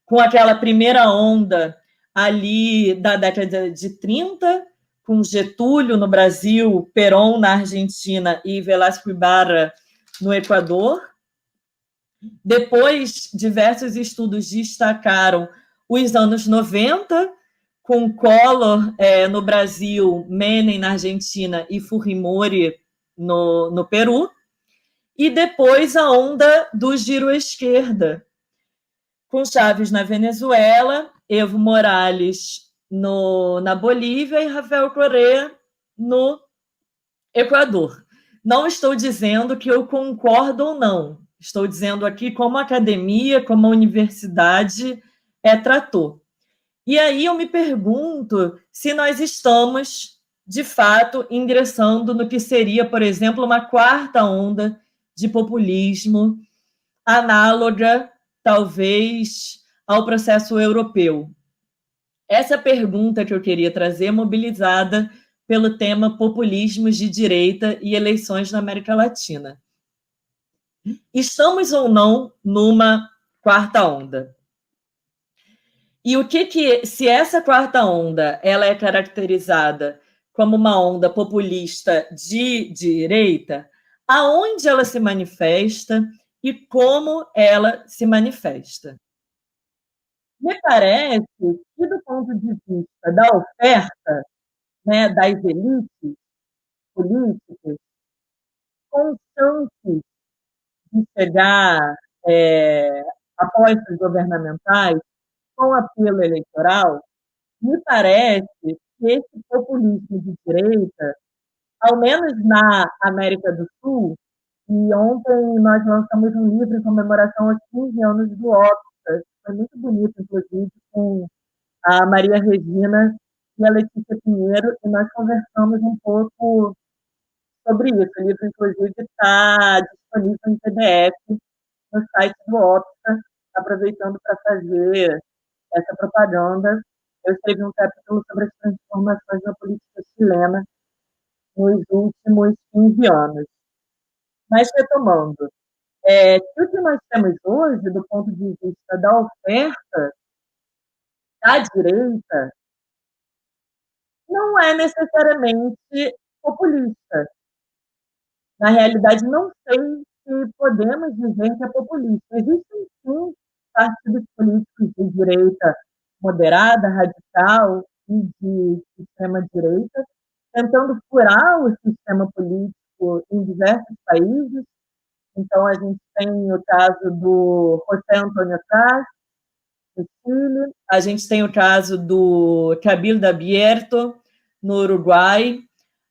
com aquela primeira onda ali da década de 30, com Getúlio no Brasil, Perón na Argentina e Velasco Ibarra no Equador. Depois, diversos estudos destacaram os anos 90, com Collor no Brasil, Menem na Argentina e Fujimori no Peru. E depois a onda do giro à esquerda, com Chávez na Venezuela, Evo Morales na Bolívia e Rafael Correa no Equador. Não estou dizendo que eu concordo ou não. Estou dizendo aqui como a academia, como a universidade tratou. E aí eu me pergunto se nós estamos, de fato, ingressando no que seria, por exemplo, uma quarta onda de populismo, análoga, talvez, ao processo europeu. Essa pergunta que eu queria trazer, mobilizada pelo tema populismos de direita e eleições na América Latina. Estamos ou não numa quarta onda? E o se essa quarta onda ela é caracterizada como uma onda populista de direita, aonde ela se manifesta e como ela se manifesta? Me parece que, do ponto de vista da oferta, né, das elites políticas, com chances de chegar a postos governamentais com apelo eleitoral, me parece que esse populismo de direita, ao menos na América do Sul, e ontem nós lançamos um livro em comemoração aos 15 anos do OPSA, foi muito bonito, inclusive, com a Maria Regina e a Letícia Pinheiro, e nós conversamos um pouco sobre isso. O livro, inclusive, está disponível em PDF no site do OPSA, aproveitando para fazer essa propaganda. Eu escrevi um capítulo sobre as transformações na política chilena nos últimos 15 anos. Mas, retomando, o que nós temos hoje, do ponto de vista da oferta da direita, não é necessariamente populista. Na realidade, não sei se podemos dizer que é populista. Existem, sim, partidos políticos de direita moderada, radical e de extrema-direita, tentando furar o sistema político em diversos países. Então, a gente tem o caso do José Antônio Caz, no Chile, a gente tem o caso do Cabildo Abierto, no Uruguai,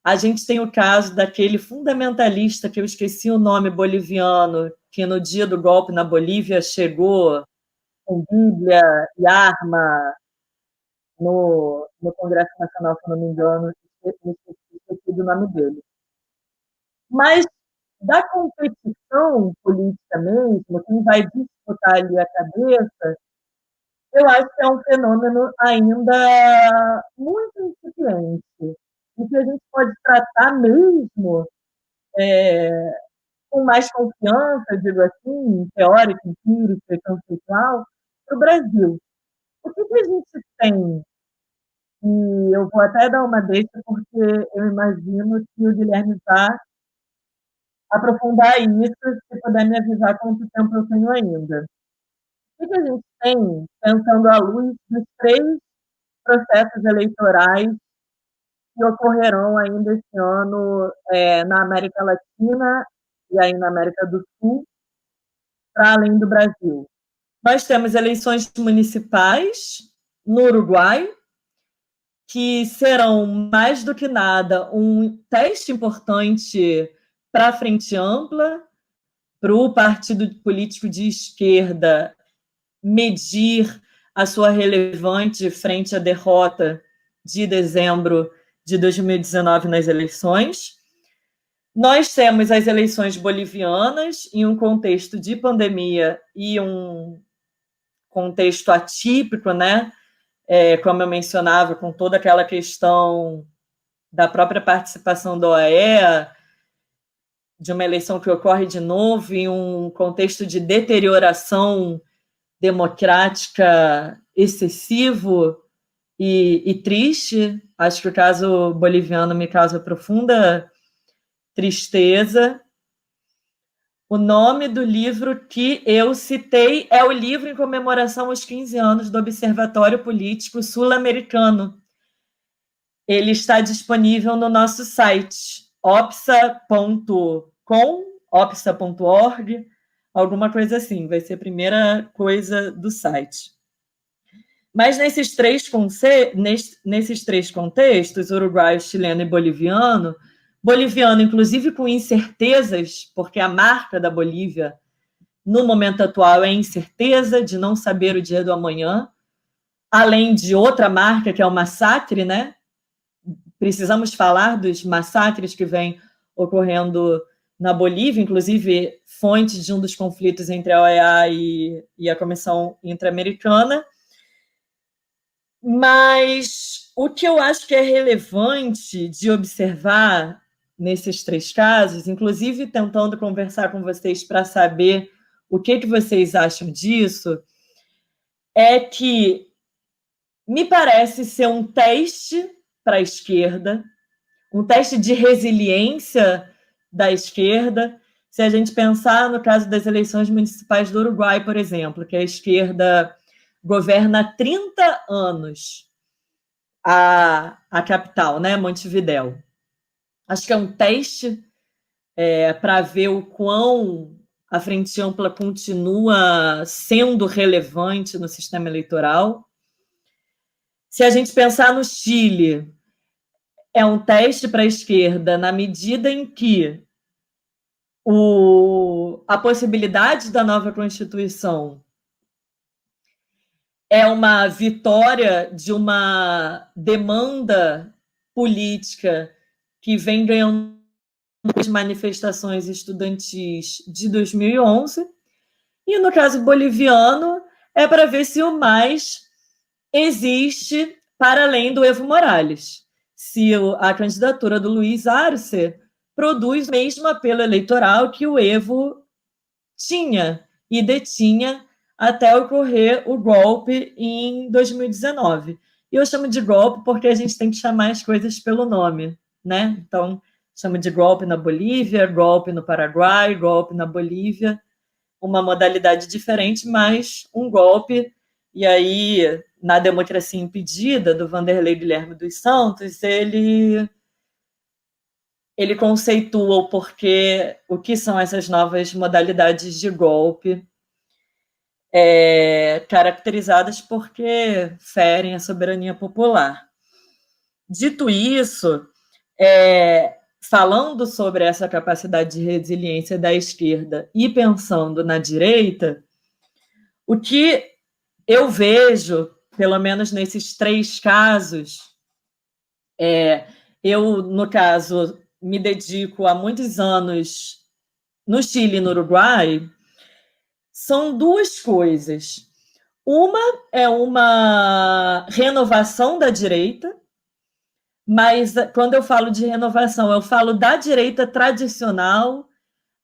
a gente tem o caso daquele fundamentalista, que eu esqueci o nome, boliviano, que no dia do golpe na Bolívia chegou com Bíblia e arma no Congresso Nacional, se não me engano, esqueci do nome dele. Mas, da competição política mesmo, quem vai disputar ali a cabeça, eu acho que é um fenômeno ainda muito incipiente, e que a gente pode tratar mesmo com mais confiança, digo assim, teórica, empírica e conceitual, para o Brasil. O que a gente tem? E eu vou até dar uma deixa, porque eu imagino que o Guilherme vai aprofundar isso, se puder me avisar quanto tempo eu tenho ainda. O que a gente tem, pensando à luz dos 3 processos eleitorais que ocorrerão ainda esse ano na América Latina e aí na América do Sul, para além do Brasil? Nós temos eleições municipais no Uruguai, que serão, mais do que nada, um teste importante para a Frente Ampla, para o partido político de esquerda medir a sua relevante frente à derrota de dezembro de 2019 nas eleições. Nós temos as eleições bolivianas em um contexto de pandemia e um contexto atípico, né? Como eu mencionava, com toda aquela questão da própria participação da OEA, de uma eleição que ocorre de novo em um contexto de deterioração democrática excessivo e triste. Acho que o caso boliviano me causa profunda tristeza. O nome do livro que eu citei é o livro em comemoração aos 15 anos do Observatório Político Sul-Americano. Ele está disponível no nosso site, opsa.com, opsa.org, alguma coisa assim, vai ser a primeira coisa do site. Mas nesses três contextos, uruguaio, chileno e boliviano, inclusive com incertezas, porque a marca da Bolívia, no momento atual, é incerteza de não saber o dia do amanhã, além de outra marca, que é o massacre, né? Precisamos falar dos massacres que vêm ocorrendo na Bolívia, inclusive fonte de um dos conflitos entre a OEA e a Comissão Interamericana. Mas o que eu acho que é relevante de observar nesses 3 casos, inclusive tentando conversar com vocês para saber o que vocês acham disso, é que me parece ser um teste para a esquerda, um teste de resiliência da esquerda. Se a gente pensar no caso das eleições municipais do Uruguai, por exemplo, que a esquerda governa há 30 anos a capital, né, Montevidéu. Acho que é um teste para ver o quão a Frente Ampla continua sendo relevante no sistema eleitoral. Se a gente pensar no Chile, é um teste para a esquerda na medida em que a possibilidade da nova Constituição é uma vitória de uma demanda política que vem ganhando as manifestações estudantis de 2011, e no caso boliviano é para ver se o MAS existe para além do Evo Morales, se a candidatura do Luiz Arce produz o mesmo apelo eleitoral que o Evo tinha e detinha até ocorrer o golpe em 2019. E eu chamo de golpe porque a gente tem que chamar as coisas pelo nome, né? Então, chamo de golpe na Bolívia, golpe no Paraguai, golpe na Bolívia, uma modalidade diferente, mas um golpe. E aí, na Democracia Impedida, do Vanderlei Guilherme dos Santos, ele conceitua o que são essas novas modalidades de golpe, caracterizadas porque ferem a soberania popular. Dito isso, falando sobre essa capacidade de resiliência da esquerda e pensando na direita, o que eu vejo, pelo menos nesses 3 casos, eu, no caso, me dedico há muitos anos no Chile e no Uruguai são duas coisas. Uma é uma renovação da direita, mas quando eu falo de renovação, eu falo da direita tradicional,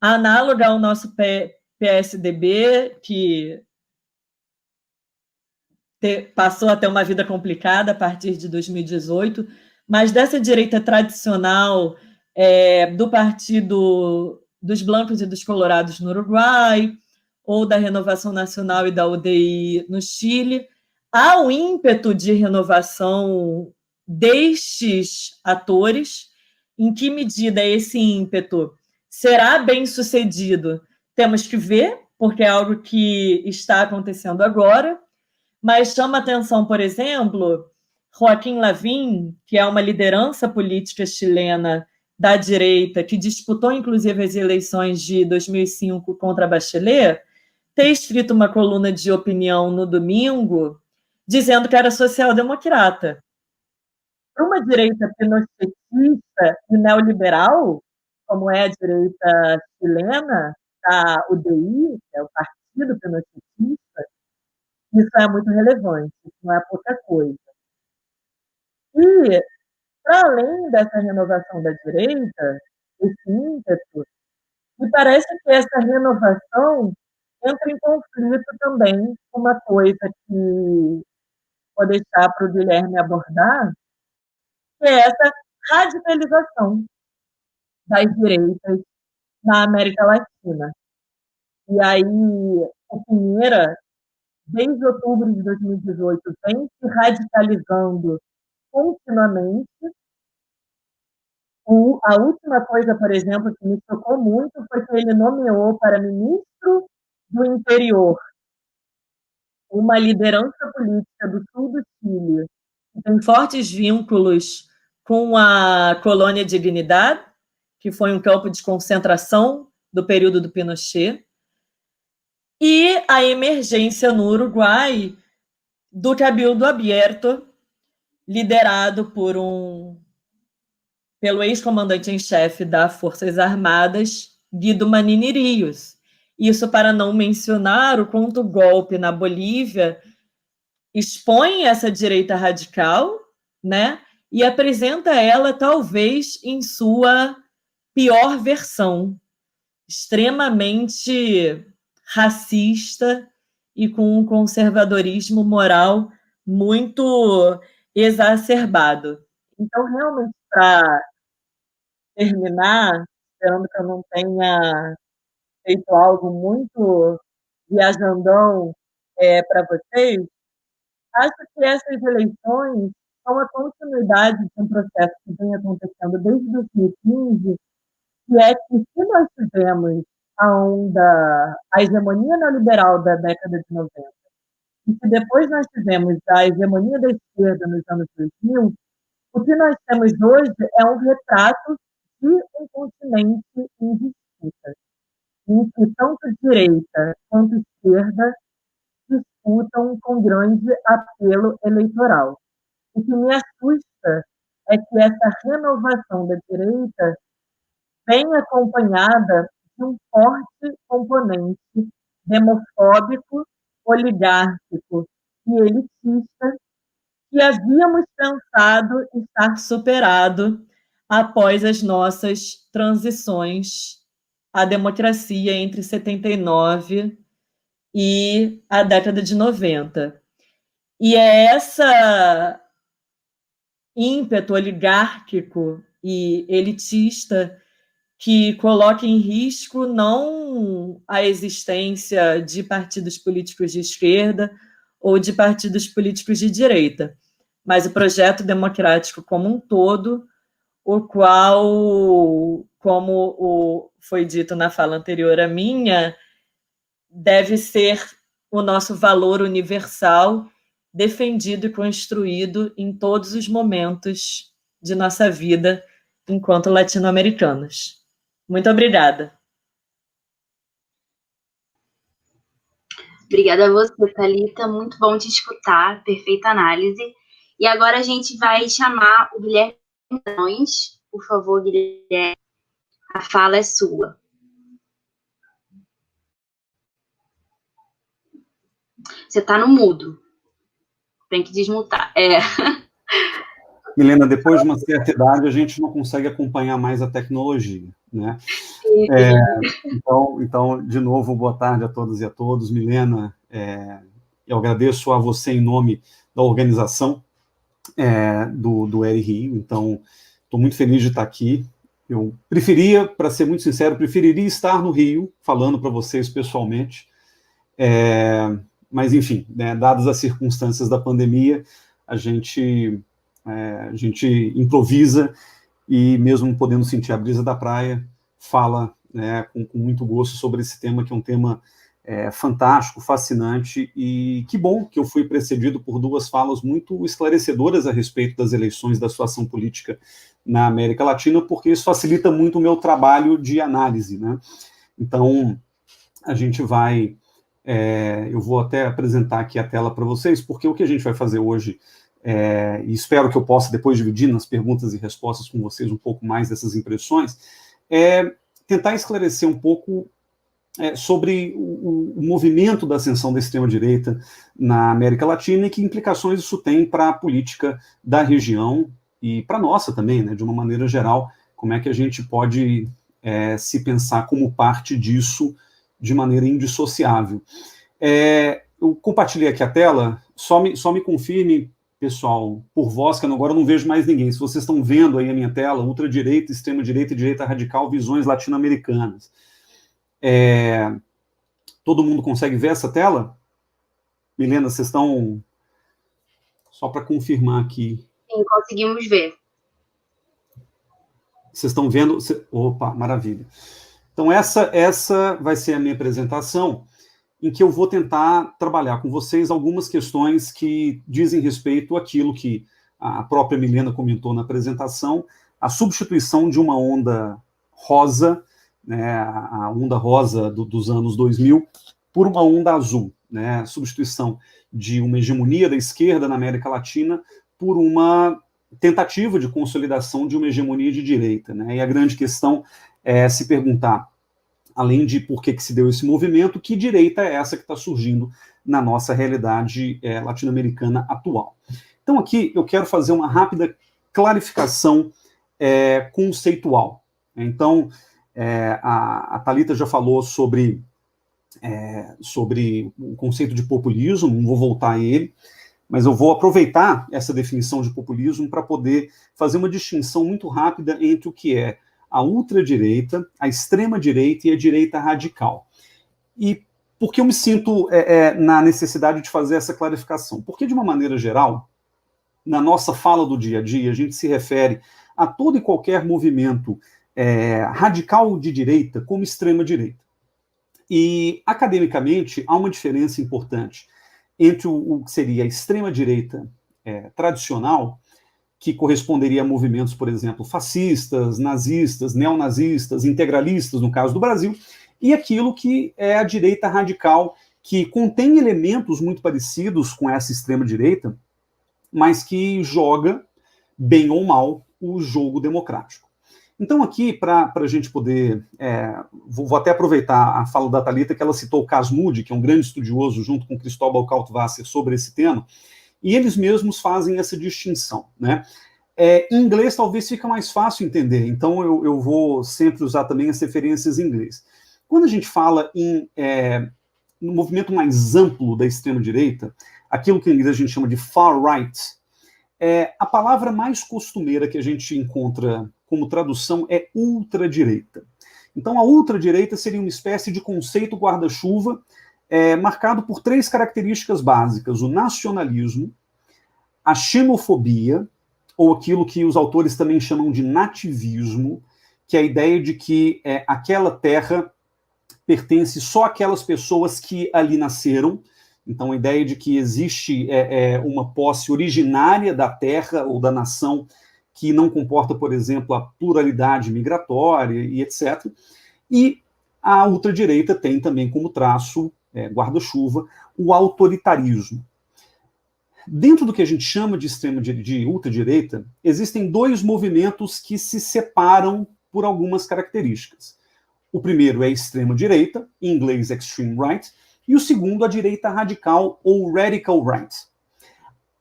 análoga ao nosso PSDB, que passou a ter uma vida complicada a partir de 2018, mas dessa direita tradicional do Partido dos Blancos e dos Colorados no Uruguai, ou da Renovação Nacional e da UDI no Chile, há um ímpeto de renovação destes atores. Em que medida esse ímpeto será bem sucedido? Temos que ver, porque é algo que está acontecendo agora, mas chama atenção, por exemplo, Joaquim Lavín, que é uma liderança política chilena da direita, que disputou, inclusive, as eleições de 2005 contra Bachelet, ter escrito uma coluna de opinião no domingo dizendo que era social-democrata. Para uma direita pinochetista e neoliberal, como é a direita chilena, a UDI, que é o Partido Pinochetista, isso é muito relevante, isso não é pouca coisa. E, para além dessa renovação da direita, esse ímpeto, me parece que essa renovação entra em conflito também com uma coisa que vou deixar para o Guilherme abordar, que é essa radicalização das direitas na América Latina. E aí, o Pinheira, desde outubro de 2018, vem se radicalizando continuamente. A última coisa, por exemplo, que me chocou muito foi que ele nomeou para ministro do Interior uma liderança política do sul do Chile, que tem fortes vínculos com a colônia Dignidad, que foi um campo de concentração do período do Pinochet, e a emergência no Uruguai do Cabildo Abierto, liderado pelo ex-comandante em chefe das Forças Armadas, Guido Manini Rios. Isso para não mencionar o quanto o golpe na Bolívia expõe essa direita radical, né, e apresenta ela talvez em sua pior versão, extremamente racista e com um conservadorismo moral muito exacerbado. Então, realmente, para terminar, esperando que eu não tenha feito algo muito viajandão para vocês, acho que essas eleições são a continuidade de um processo que vem acontecendo desde 2015, que é que se nós tivemos a hegemonia neoliberal da década de 90, e se depois nós tivemos a hegemonia da esquerda nos anos 2000, o que nós temos hoje é um retrato de um continente em disputa, em que tanto direita quanto esquerda disputam com grande apelo eleitoral. O que me assusta é que essa renovação da direita vem acompanhada de um forte componente demofóbico, oligárquico e elitista que havíamos pensado estar superado após as nossas transições à democracia entre 79 e a década de 90. E é essa ímpeto oligárquico e elitista que coloca em risco não a existência de partidos políticos de esquerda ou de partidos políticos de direita, mas o projeto democrático como um todo, o qual, como foi dito na fala anterior à minha, deve ser o nosso valor universal, defendido e construído em todos os momentos de nossa vida enquanto latino-americanos. Muito obrigada. Obrigada a você, Thalita. Muito bom te escutar. Perfeita análise. E agora a gente vai chamar o Guilherme. Por favor, Guilherme, a fala é sua. Você tá no mudo. Tem que desmutar. Milena, depois de uma certa idade, a gente não consegue acompanhar mais a tecnologia, né? Então, de novo, boa tarde a todas e a todos. Milena, eu agradeço a você em nome da organização do RRI, então estou muito feliz de estar aqui. Eu preferia, para ser muito sincero, preferiria estar no Rio, falando para vocês pessoalmente, mas, enfim, né, dadas as circunstâncias da pandemia, a gente improvisa e, mesmo podendo sentir a brisa da praia, fala, né, com muito gosto sobre esse tema, que é um tema fantástico, fascinante, e que bom que eu fui precedido por duas falas muito esclarecedoras a respeito das eleições, da situação política na América Latina, porque isso facilita muito o meu trabalho de análise, né? Então, a gente vai... eu vou até apresentar aqui a tela para vocês, porque o que a gente vai fazer hoje, e espero que eu possa depois dividir nas perguntas e respostas com vocês um pouco mais dessas impressões, é tentar esclarecer um pouco sobre o movimento da ascensão da extrema-direita na América Latina e que implicações isso tem para a política da região e para a nossa também, né, de uma maneira geral, como é que a gente pode se pensar como parte disso de maneira indissociável. Eu compartilhei aqui a tela, só me confirme, pessoal, por voz, que agora eu não vejo mais ninguém. Se vocês estão vendo aí a minha tela, ultradireita, extrema-direita e direita radical, visões latino-americanas. Todo mundo consegue ver essa tela? Milena, vocês estão... Só para confirmar aqui. Sim, conseguimos ver. Vocês estão vendo? Opa, maravilha. Então, essa vai ser a minha apresentação, em que eu vou tentar trabalhar com vocês algumas questões que dizem respeito àquilo que a própria Milena comentou na apresentação, a substituição de uma onda rosa, né, a onda rosa dos anos 2000, por uma onda azul, né, substituição de uma hegemonia da esquerda na América Latina por uma tentativa de consolidação de uma hegemonia de direita, né, e a grande questão é se perguntar, além de por que se deu esse movimento, que direita é essa que está surgindo na nossa realidade latino-americana atual. Então aqui eu quero fazer uma rápida clarificação conceitual. Então, a Thalita já falou sobre o conceito de populismo, não vou voltar a ele, mas eu vou aproveitar essa definição de populismo para poder fazer uma distinção muito rápida entre o que é a ultradireita, a extrema-direita e a direita radical. E por que eu me sinto na necessidade de fazer essa clarificação? Porque, de uma maneira geral, na nossa fala do dia a dia, a gente se refere a todo e qualquer movimento radical de direita como extrema-direita. E, academicamente, há uma diferença importante entre o que seria a extrema-direita tradicional, que corresponderia a movimentos, por exemplo, fascistas, nazistas, neonazistas, integralistas, no caso do Brasil, e aquilo que é a direita radical, que contém elementos muito parecidos com essa extrema-direita, mas que joga, bem ou mal, o jogo democrático. Então, aqui, para a gente poder... vou até aproveitar a fala da Thalita, que ela citou o Casmudi, que é um grande estudioso, junto com Cristóbal Kaltwasser, sobre esse tema, e eles mesmos fazem essa distinção, né? Em inglês talvez fica mais fácil entender, então eu vou sempre usar também as referências em inglês. Quando a gente fala no movimento mais amplo da extrema-direita, aquilo que em inglês a gente chama de far-right, a palavra mais costumeira que a gente encontra como tradução é ultradireita. Então a ultradireita seria uma espécie de conceito guarda-chuva marcado por três características básicas: o nacionalismo, a xenofobia, ou aquilo que os autores também chamam de nativismo, que é a ideia de que aquela terra pertence só àquelas pessoas que ali nasceram. Então a ideia de que existe uma posse originária da terra ou da nação que não comporta, por exemplo, a pluralidade migratória e etc. E a ultradireita tem também como traço guarda-chuva, o autoritarismo. Dentro do que a gente chama de ultradireita, existem dois movimentos que se separam por algumas características. O primeiro é a extrema-direita, em inglês extreme right, e o segundo, a direita radical ou radical right.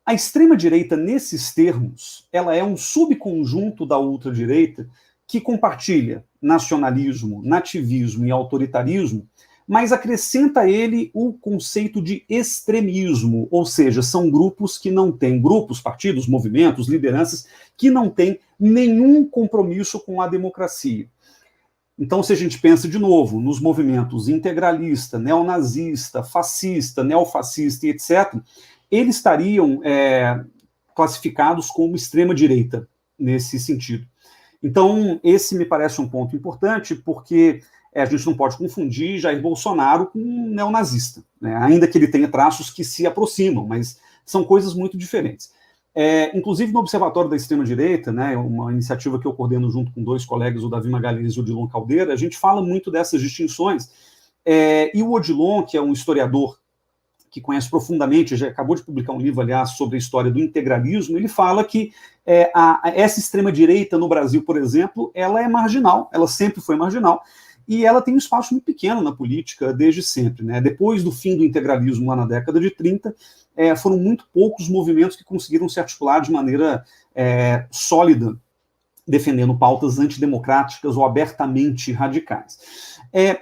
A extrema-direita, nesses termos, ela é um subconjunto da ultradireita que compartilha nacionalismo, nativismo e autoritarismo, mas acrescenta a ele o conceito de extremismo, ou seja, são grupos que não têm, grupos, partidos, movimentos, lideranças, que não têm nenhum compromisso com a democracia. Então, se a gente pensa de novo nos movimentos integralista, neonazista, fascista, neofascista e etc., eles estariam classificados como extrema-direita, nesse sentido. Então, esse me parece um ponto importante, porque a gente não pode confundir Jair Bolsonaro com um neonazista, né? Ainda que ele tenha traços que se aproximam, mas são coisas muito diferentes. Inclusive, no Observatório da Extrema-Direita, né, uma iniciativa que eu coordeno junto com dois colegas, o Davi Magalhães e o Odilon Caldeira, a gente fala muito dessas distinções, e o Odilon, que é um historiador que conhece profundamente, já acabou de publicar um livro, aliás, sobre a história do integralismo, ele fala que essa extrema-direita no Brasil, por exemplo, ela é marginal, ela sempre foi marginal, e ela tem um espaço muito pequeno na política desde sempre, né? Depois do fim do integralismo lá na década de 30, foram muito poucos movimentos que conseguiram se articular de maneira sólida, defendendo pautas antidemocráticas ou abertamente radicais.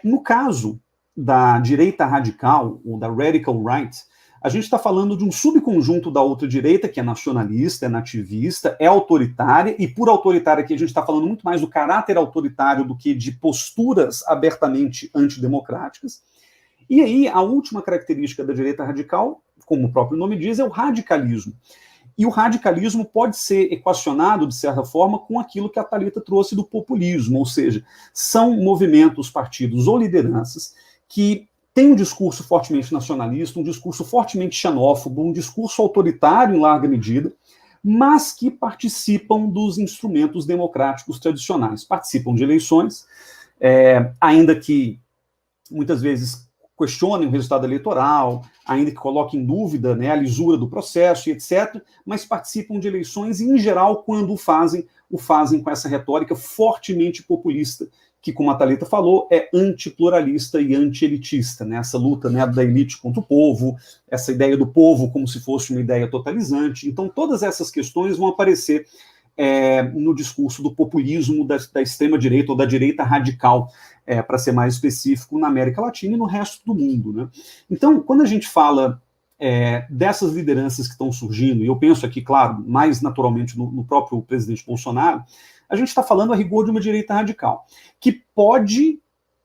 No caso da direita radical, ou da radical right, a gente está falando de um subconjunto da outra direita, que é nacionalista, é nativista, é autoritária, e por autoritária aqui a gente está falando muito mais do caráter autoritário do que de posturas abertamente antidemocráticas. E aí, a última característica da direita radical, como o próprio nome diz, é o radicalismo. E o radicalismo pode ser equacionado, de certa forma, com aquilo que a Thalita trouxe do populismo, ou seja, são movimentos, partidos ou lideranças que têm um discurso fortemente nacionalista, um discurso fortemente xenófobo, um discurso autoritário em larga medida, mas que participam dos instrumentos democráticos tradicionais, participam de eleições, ainda que muitas vezes questionem o resultado eleitoral, ainda que coloquem em dúvida, né, a lisura do processo e etc., mas participam de eleições e, em geral, quando o fazem com essa retórica fortemente populista, que, como a Thalita falou, é antipluralista e anti-elitista, né? Essa luta, né, da elite contra o povo, essa ideia do povo como se fosse uma ideia totalizante. Então, todas essas questões vão aparecer no discurso do populismo da extrema-direita ou da direita radical, para ser mais específico, na América Latina e no resto do mundo, né? Então, quando a gente fala dessas lideranças que estão surgindo, e eu penso aqui, claro, mais naturalmente no próprio presidente Bolsonaro, a gente está falando a rigor de uma direita radical, que pode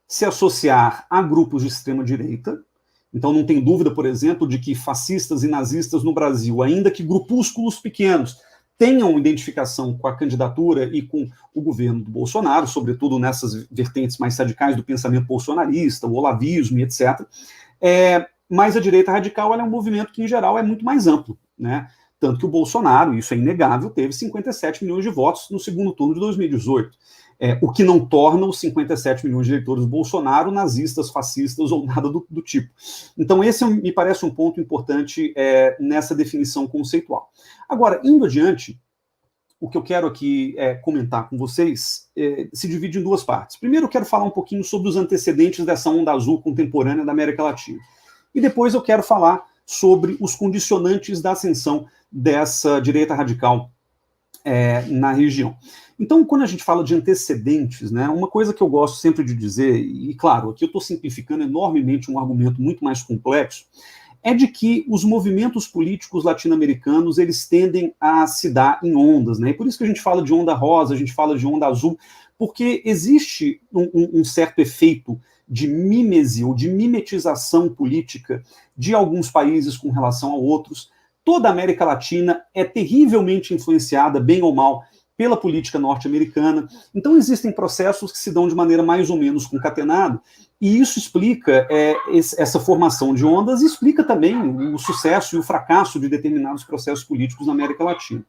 se associar a grupos de extrema-direita. Então não tem dúvida, por exemplo, de que fascistas e nazistas no Brasil, ainda que grupúsculos pequenos, tenham identificação com a candidatura e com o governo do Bolsonaro, sobretudo nessas vertentes mais radicais do pensamento bolsonarista, o olavismo e etc. Mas a direita radical ela é um movimento que, em geral, é muito mais amplo, né? Tanto que o Bolsonaro, isso é inegável, teve 57 milhões de votos no segundo turno de 2018. O que não torna os 57 milhões de eleitores do Bolsonaro nazistas, fascistas ou nada do tipo. Então, esse me parece um ponto importante nessa definição conceitual. Agora, indo adiante, o que eu quero aqui comentar com vocês se divide em duas partes. Primeiro, eu quero falar um pouquinho sobre os antecedentes dessa onda azul contemporânea da América Latina. E depois eu quero falar sobre os condicionantes da ascensão dessa direita radical na região. Então, quando a gente fala de antecedentes, né, uma coisa que eu gosto sempre de dizer, e claro, aqui eu estou simplificando enormemente um argumento muito mais complexo, é de que os movimentos políticos latino-americanos, eles tendem a se dar em ondas, né? E por isso que a gente fala de onda rosa, a gente fala de onda azul, porque existe um certo efeito de mímese ou de mimetização política de alguns países com relação a outros. Toda a América Latina é terrivelmente influenciada, bem ou mal, pela política norte-americana. Então, existem processos que se dão de maneira mais ou menos concatenada, e isso explica essa formação de ondas e explica também o sucesso e o fracasso de determinados processos políticos na América Latina.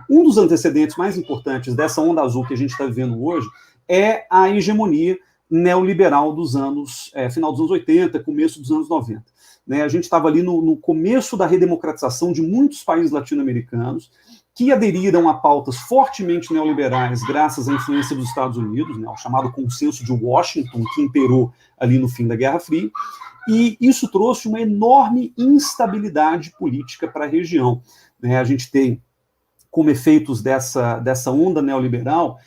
Um dos antecedentes mais importantes dessa onda azul que a gente está vivendo hoje é a hegemonia neoliberal dos anos, final dos anos 80, começo dos anos 90. Né, a gente estava ali no começo da redemocratização de muitos países latino-americanos, que aderiram a pautas fortemente neoliberais graças à influência dos Estados Unidos, né, o chamado consenso de Washington, que imperou ali no fim da Guerra Fria, e isso trouxe uma enorme instabilidade política para a região. Né, a gente tem, como efeitos dessa onda neoliberal,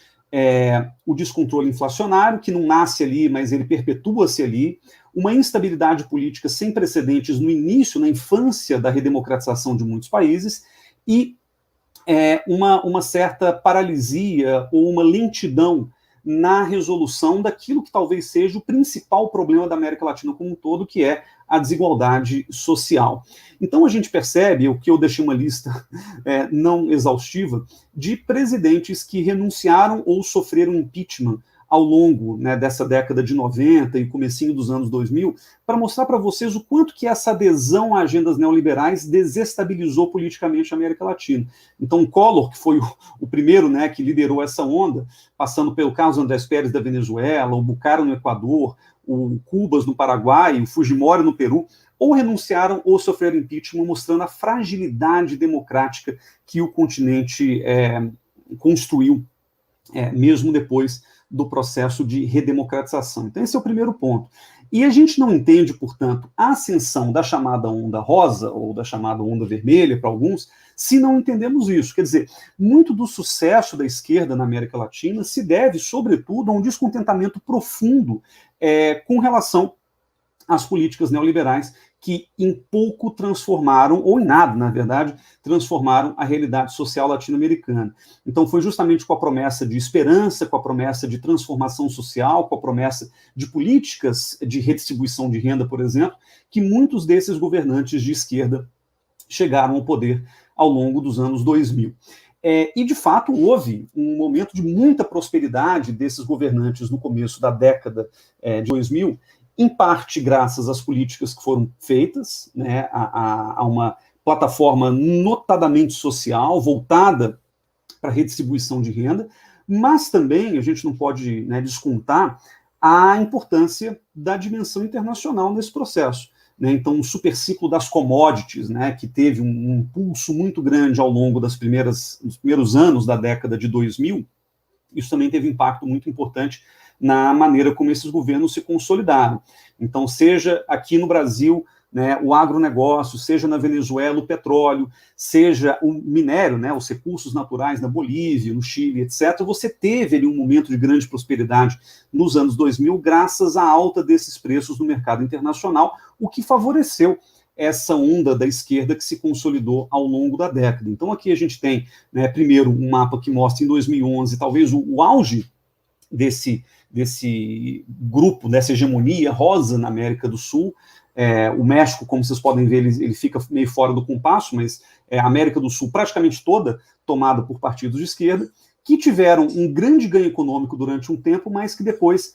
o descontrole inflacionário, que não nasce ali, mas ele perpetua-se ali, uma instabilidade política sem precedentes no início, na infância da redemocratização de muitos países, e uma certa paralisia ou uma lentidão na resolução daquilo que talvez seja o principal problema da América Latina como um todo, que é a desigualdade social. Então a gente percebe, o que eu deixei uma lista não exaustiva, de presidentes que renunciaram ou sofreram impeachment ao longo, né, dessa década de 90 e comecinho dos anos 2000, para mostrar para vocês o quanto que essa adesão a agendas neoliberais desestabilizou politicamente a América Latina. Então, Collor, que foi o primeiro, né, que liderou essa onda, passando pelo Carlos Andrés Pérez da Venezuela, o Bucara no Equador, o Cubas no Paraguai, o Fujimori no Peru, ou renunciaram ou sofreram impeachment, mostrando a fragilidade democrática que o continente construiu, mesmo depois do processo de redemocratização. Então, esse é o primeiro ponto. E a gente não entende, portanto, a ascensão da chamada onda rosa, ou da chamada onda vermelha, para alguns, se não entendemos isso. Quer dizer, muito do sucesso da esquerda na América Latina se deve, sobretudo, a um descontentamento profundo com relação às políticas neoliberais, que em pouco transformaram, ou em nada, na verdade, transformaram a realidade social latino-americana. Então foi justamente com a promessa de esperança, com a promessa de transformação social, com a promessa de políticas de redistribuição de renda, por exemplo, que muitos desses governantes de esquerda chegaram ao poder ao longo dos anos 2000. E, de fato, houve um momento de muita prosperidade desses governantes no começo da década de 2000, em parte graças às políticas que foram feitas, né, a uma plataforma notadamente social, voltada para a redistribuição de renda, mas também a gente não pode, né, descontar a importância da dimensão internacional nesse processo. Né? Então, o superciclo das commodities, né, que teve um impulso muito grande ao longo dos primeiros anos da década de 2000, isso também teve impacto muito importante na maneira como esses governos se consolidaram. Então, seja aqui no Brasil, né, o agronegócio, seja na Venezuela o petróleo, seja o minério, né, os recursos naturais na Bolívia, no Chile, etc., você teve ali um momento de grande prosperidade nos anos 2000, graças à alta desses preços no mercado internacional, o que favoreceu essa onda da esquerda que se consolidou ao longo da década. Então, aqui a gente tem, né, primeiro, um mapa que mostra em 2011, talvez o auge desse grupo, dessa hegemonia rosa na América do Sul. O México, como vocês podem ver, ele fica meio fora do compasso, mas a América do Sul praticamente toda tomada por partidos de esquerda, que tiveram um grande ganho econômico durante um tempo, mas que depois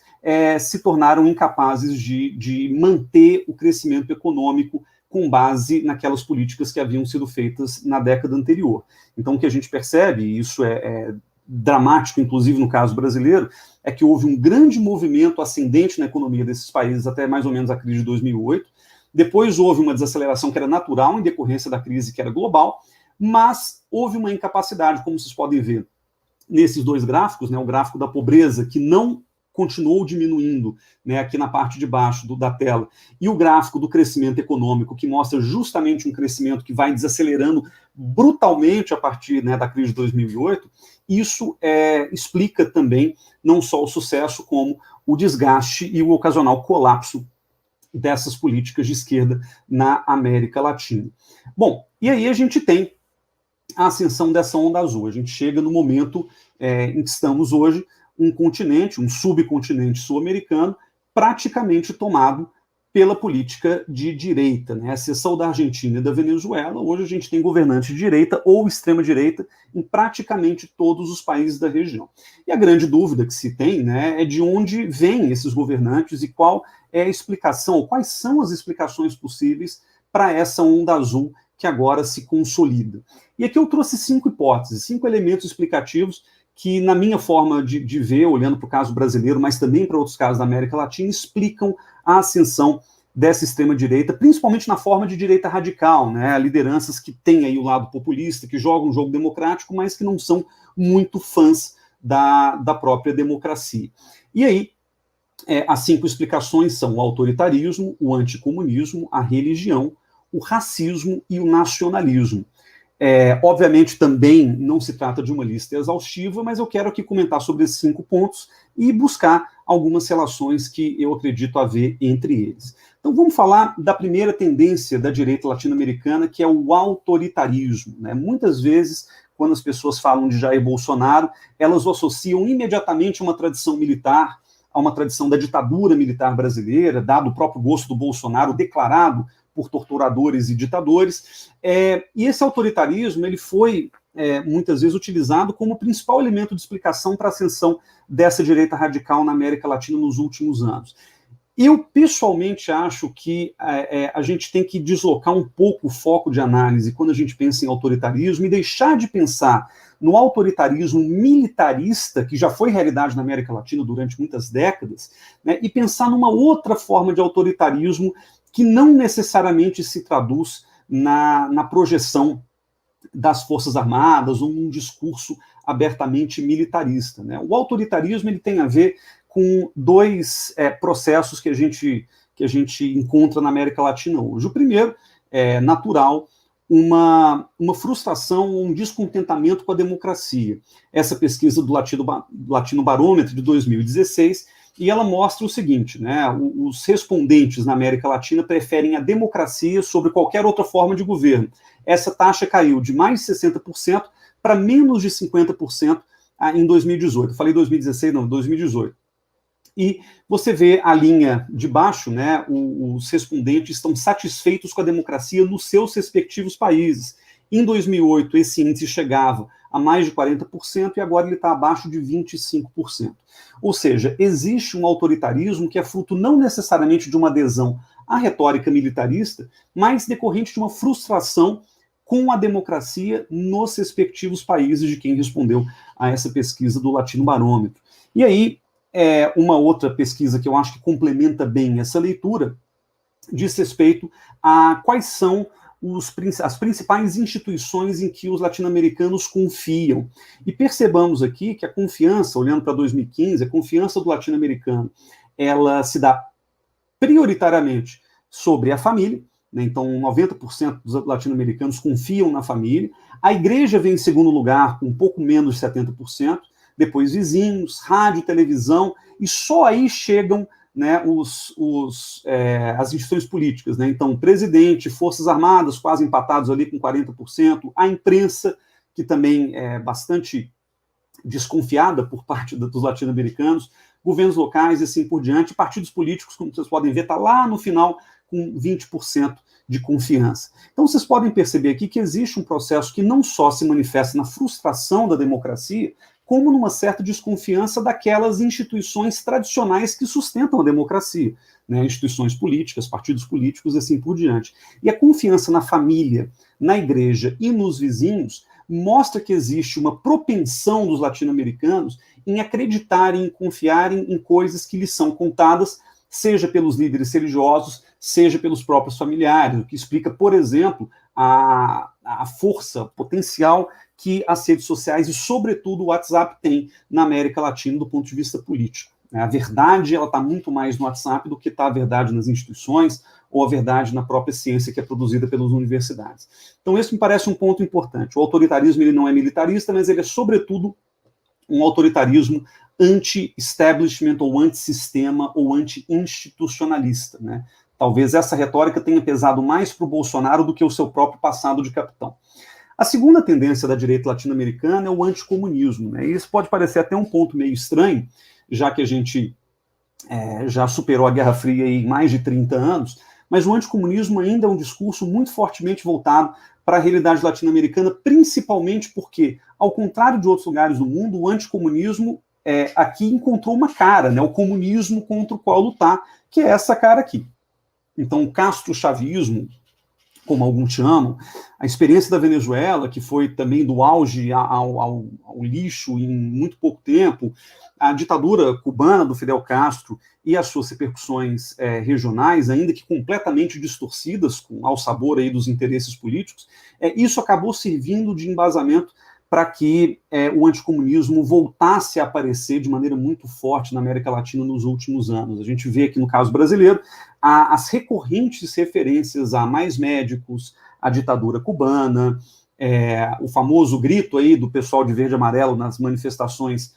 se tornaram incapazes de manter o crescimento econômico com base naquelas políticas que haviam sido feitas na década anterior. Então, o que a gente percebe, e isso é dramático, inclusive no caso brasileiro, é que houve um grande movimento ascendente na economia desses países até mais ou menos a crise de 2008. Depois houve uma desaceleração que era natural em decorrência da crise que era global, mas houve uma incapacidade, como vocês podem ver nesses dois gráficos, né, o gráfico da pobreza, que não continuou diminuindo, né, aqui na parte de baixo da tela, e o gráfico do crescimento econômico, que mostra justamente um crescimento que vai desacelerando brutalmente a partir, né, da crise de 2008, isso explica também não só o sucesso, como o desgaste e o ocasional colapso dessas políticas de esquerda na América Latina. Bom, e aí a gente tem a ascensão dessa onda azul. A gente chega no momento em que estamos hoje, um continente, um subcontinente sul-americano, praticamente tomado pela política de direita, né? A exceção da Argentina e da Venezuela, hoje a gente tem governantes de direita ou extrema-direita em praticamente todos os países da região. E a grande dúvida que se tem, né, é de onde vêm esses governantes e qual é a explicação, ou quais são as explicações possíveis para essa onda azul que agora se consolida. E aqui eu trouxe 5 hipóteses, 5 elementos explicativos que, na minha forma de ver, olhando para o caso brasileiro, mas também para outros casos da América Latina, explicam a ascensão dessa extrema-direita, principalmente na forma de direita radical, né? Lideranças que têm aí o lado populista, que jogam um jogo democrático, mas que não são muito fãs da própria democracia. E aí, as 5 explicações são o autoritarismo, o anticomunismo, a religião, o racismo e o nacionalismo. Obviamente, também não se trata de uma lista exaustiva, mas eu quero aqui comentar sobre esses 5 pontos e buscar algumas relações que eu acredito haver entre eles. Então, vamos falar da primeira tendência da direita latino-americana, que é o autoritarismo, né? Muitas vezes, quando as pessoas falam de Jair Bolsonaro, elas o associam imediatamente a uma tradição militar, a uma tradição da ditadura militar brasileira, dado o próprio gosto do Bolsonaro declarado por torturadores e ditadores, e esse autoritarismo ele foi muitas vezes utilizado como principal elemento de explicação para a ascensão dessa direita radical na América Latina nos últimos anos. Eu, pessoalmente, acho que a gente tem que deslocar um pouco o foco de análise quando a gente pensa em autoritarismo e deixar de pensar no autoritarismo militarista, que já foi realidade na América Latina durante muitas décadas, né, e pensar numa outra forma de autoritarismo que não necessariamente se traduz na projeção das Forças Armadas ou num discurso abertamente militarista, né? O autoritarismo ele tem a ver com 2 processos que a gente encontra na América Latina hoje. O primeiro é natural, uma frustração, um descontentamento com a democracia. Essa pesquisa do Latino Barômetro de 2016, e ela mostra o seguinte, né? Os respondentes na América Latina preferem a democracia sobre qualquer outra forma de governo. Essa taxa caiu de mais de 60% para menos de 50% em 2018. Eu falei 2016, não, 2018. E você vê a linha de baixo, né? Os respondentes estão satisfeitos com a democracia nos seus respectivos países. Em 2008, esse índice chegava a mais de 40% e agora ele está abaixo de 25%. Ou seja, existe um autoritarismo que é fruto não necessariamente de uma adesão à retórica militarista, mas decorrente de uma frustração com a democracia nos respectivos países de quem respondeu a essa pesquisa do Latino Barômetro. E aí, uma outra pesquisa que eu acho que complementa bem essa leitura diz respeito a quais são as principais instituições em que os latino-americanos confiam. E percebamos aqui que a confiança, olhando para 2015, a confiança do latino-americano, ela se dá prioritariamente sobre a família, né? Então 90% dos latino-americanos confiam na família, a igreja vem em segundo lugar, com um pouco menos de 70%, depois vizinhos, rádio, televisão, e só aí chegam, né, as instituições políticas, né? Então, presidente, Forças Armadas, quase empatados ali com 40%, a imprensa, que também é bastante desconfiada por parte dos latino-americanos, governos locais e assim por diante, partidos políticos, como vocês podem ver, está lá no final com 20% de confiança. Então, vocês podem perceber aqui que existe um processo que não só se manifesta na frustração da democracia, como numa certa desconfiança daquelas instituições tradicionais que sustentam a democracia, né? Instituições políticas, partidos políticos e assim por diante. E a confiança na família, na igreja e nos vizinhos mostra que existe uma propensão dos latino-americanos em acreditarem, em confiarem em coisas que lhes são contadas, seja pelos líderes religiosos, seja pelos próprios familiares, o que explica, por exemplo, a força potencial que as redes sociais e, sobretudo, o WhatsApp tem na América Latina do ponto de vista político. A verdade está muito mais no WhatsApp do que está a verdade nas instituições ou a verdade na própria ciência que é produzida pelas universidades. Então, esse me parece um ponto importante. O autoritarismo ele não é militarista, mas ele é, sobretudo, um autoritarismo anti-establishment ou anti-sistema ou anti-institucionalista, né? Talvez essa retórica tenha pesado mais para o Bolsonaro do que o seu próprio passado de capitão. A segunda tendência da direita latino-americana é o anticomunismo, né? E isso pode parecer até um ponto meio estranho, já que a gente já superou a Guerra Fria em mais de 30 anos, mas o anticomunismo ainda é um discurso muito fortemente voltado para a realidade latino-americana, principalmente porque, ao contrário de outros lugares do mundo, o anticomunismo aqui encontrou uma cara, né? O comunismo contra o qual lutar, que é essa cara aqui. Então, o castrochavismo, como alguns chamam, a experiência da Venezuela, que foi também do auge ao lixo em muito pouco tempo, a ditadura cubana do Fidel Castro e as suas repercussões regionais, ainda que completamente distorcidas, ao sabor aí dos interesses políticos, isso acabou servindo de embasamento para que o anticomunismo voltasse a aparecer de maneira muito forte na América Latina nos últimos anos. A gente vê aqui no caso brasileiro as recorrentes referências a mais médicos, a ditadura cubana, o famoso grito aí do pessoal de verde e amarelo nas manifestações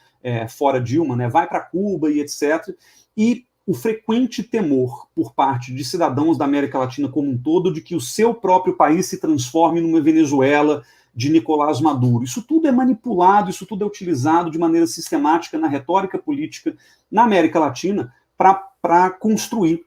fora Dilma, né, vai para Cuba e etc., e o frequente temor por parte de cidadãos da América Latina como um todo de que o seu próprio país se transforme numa Venezuela de Nicolás Maduro. Isso tudo é manipulado, isso tudo é utilizado de maneira sistemática na retórica política na América Latina para construir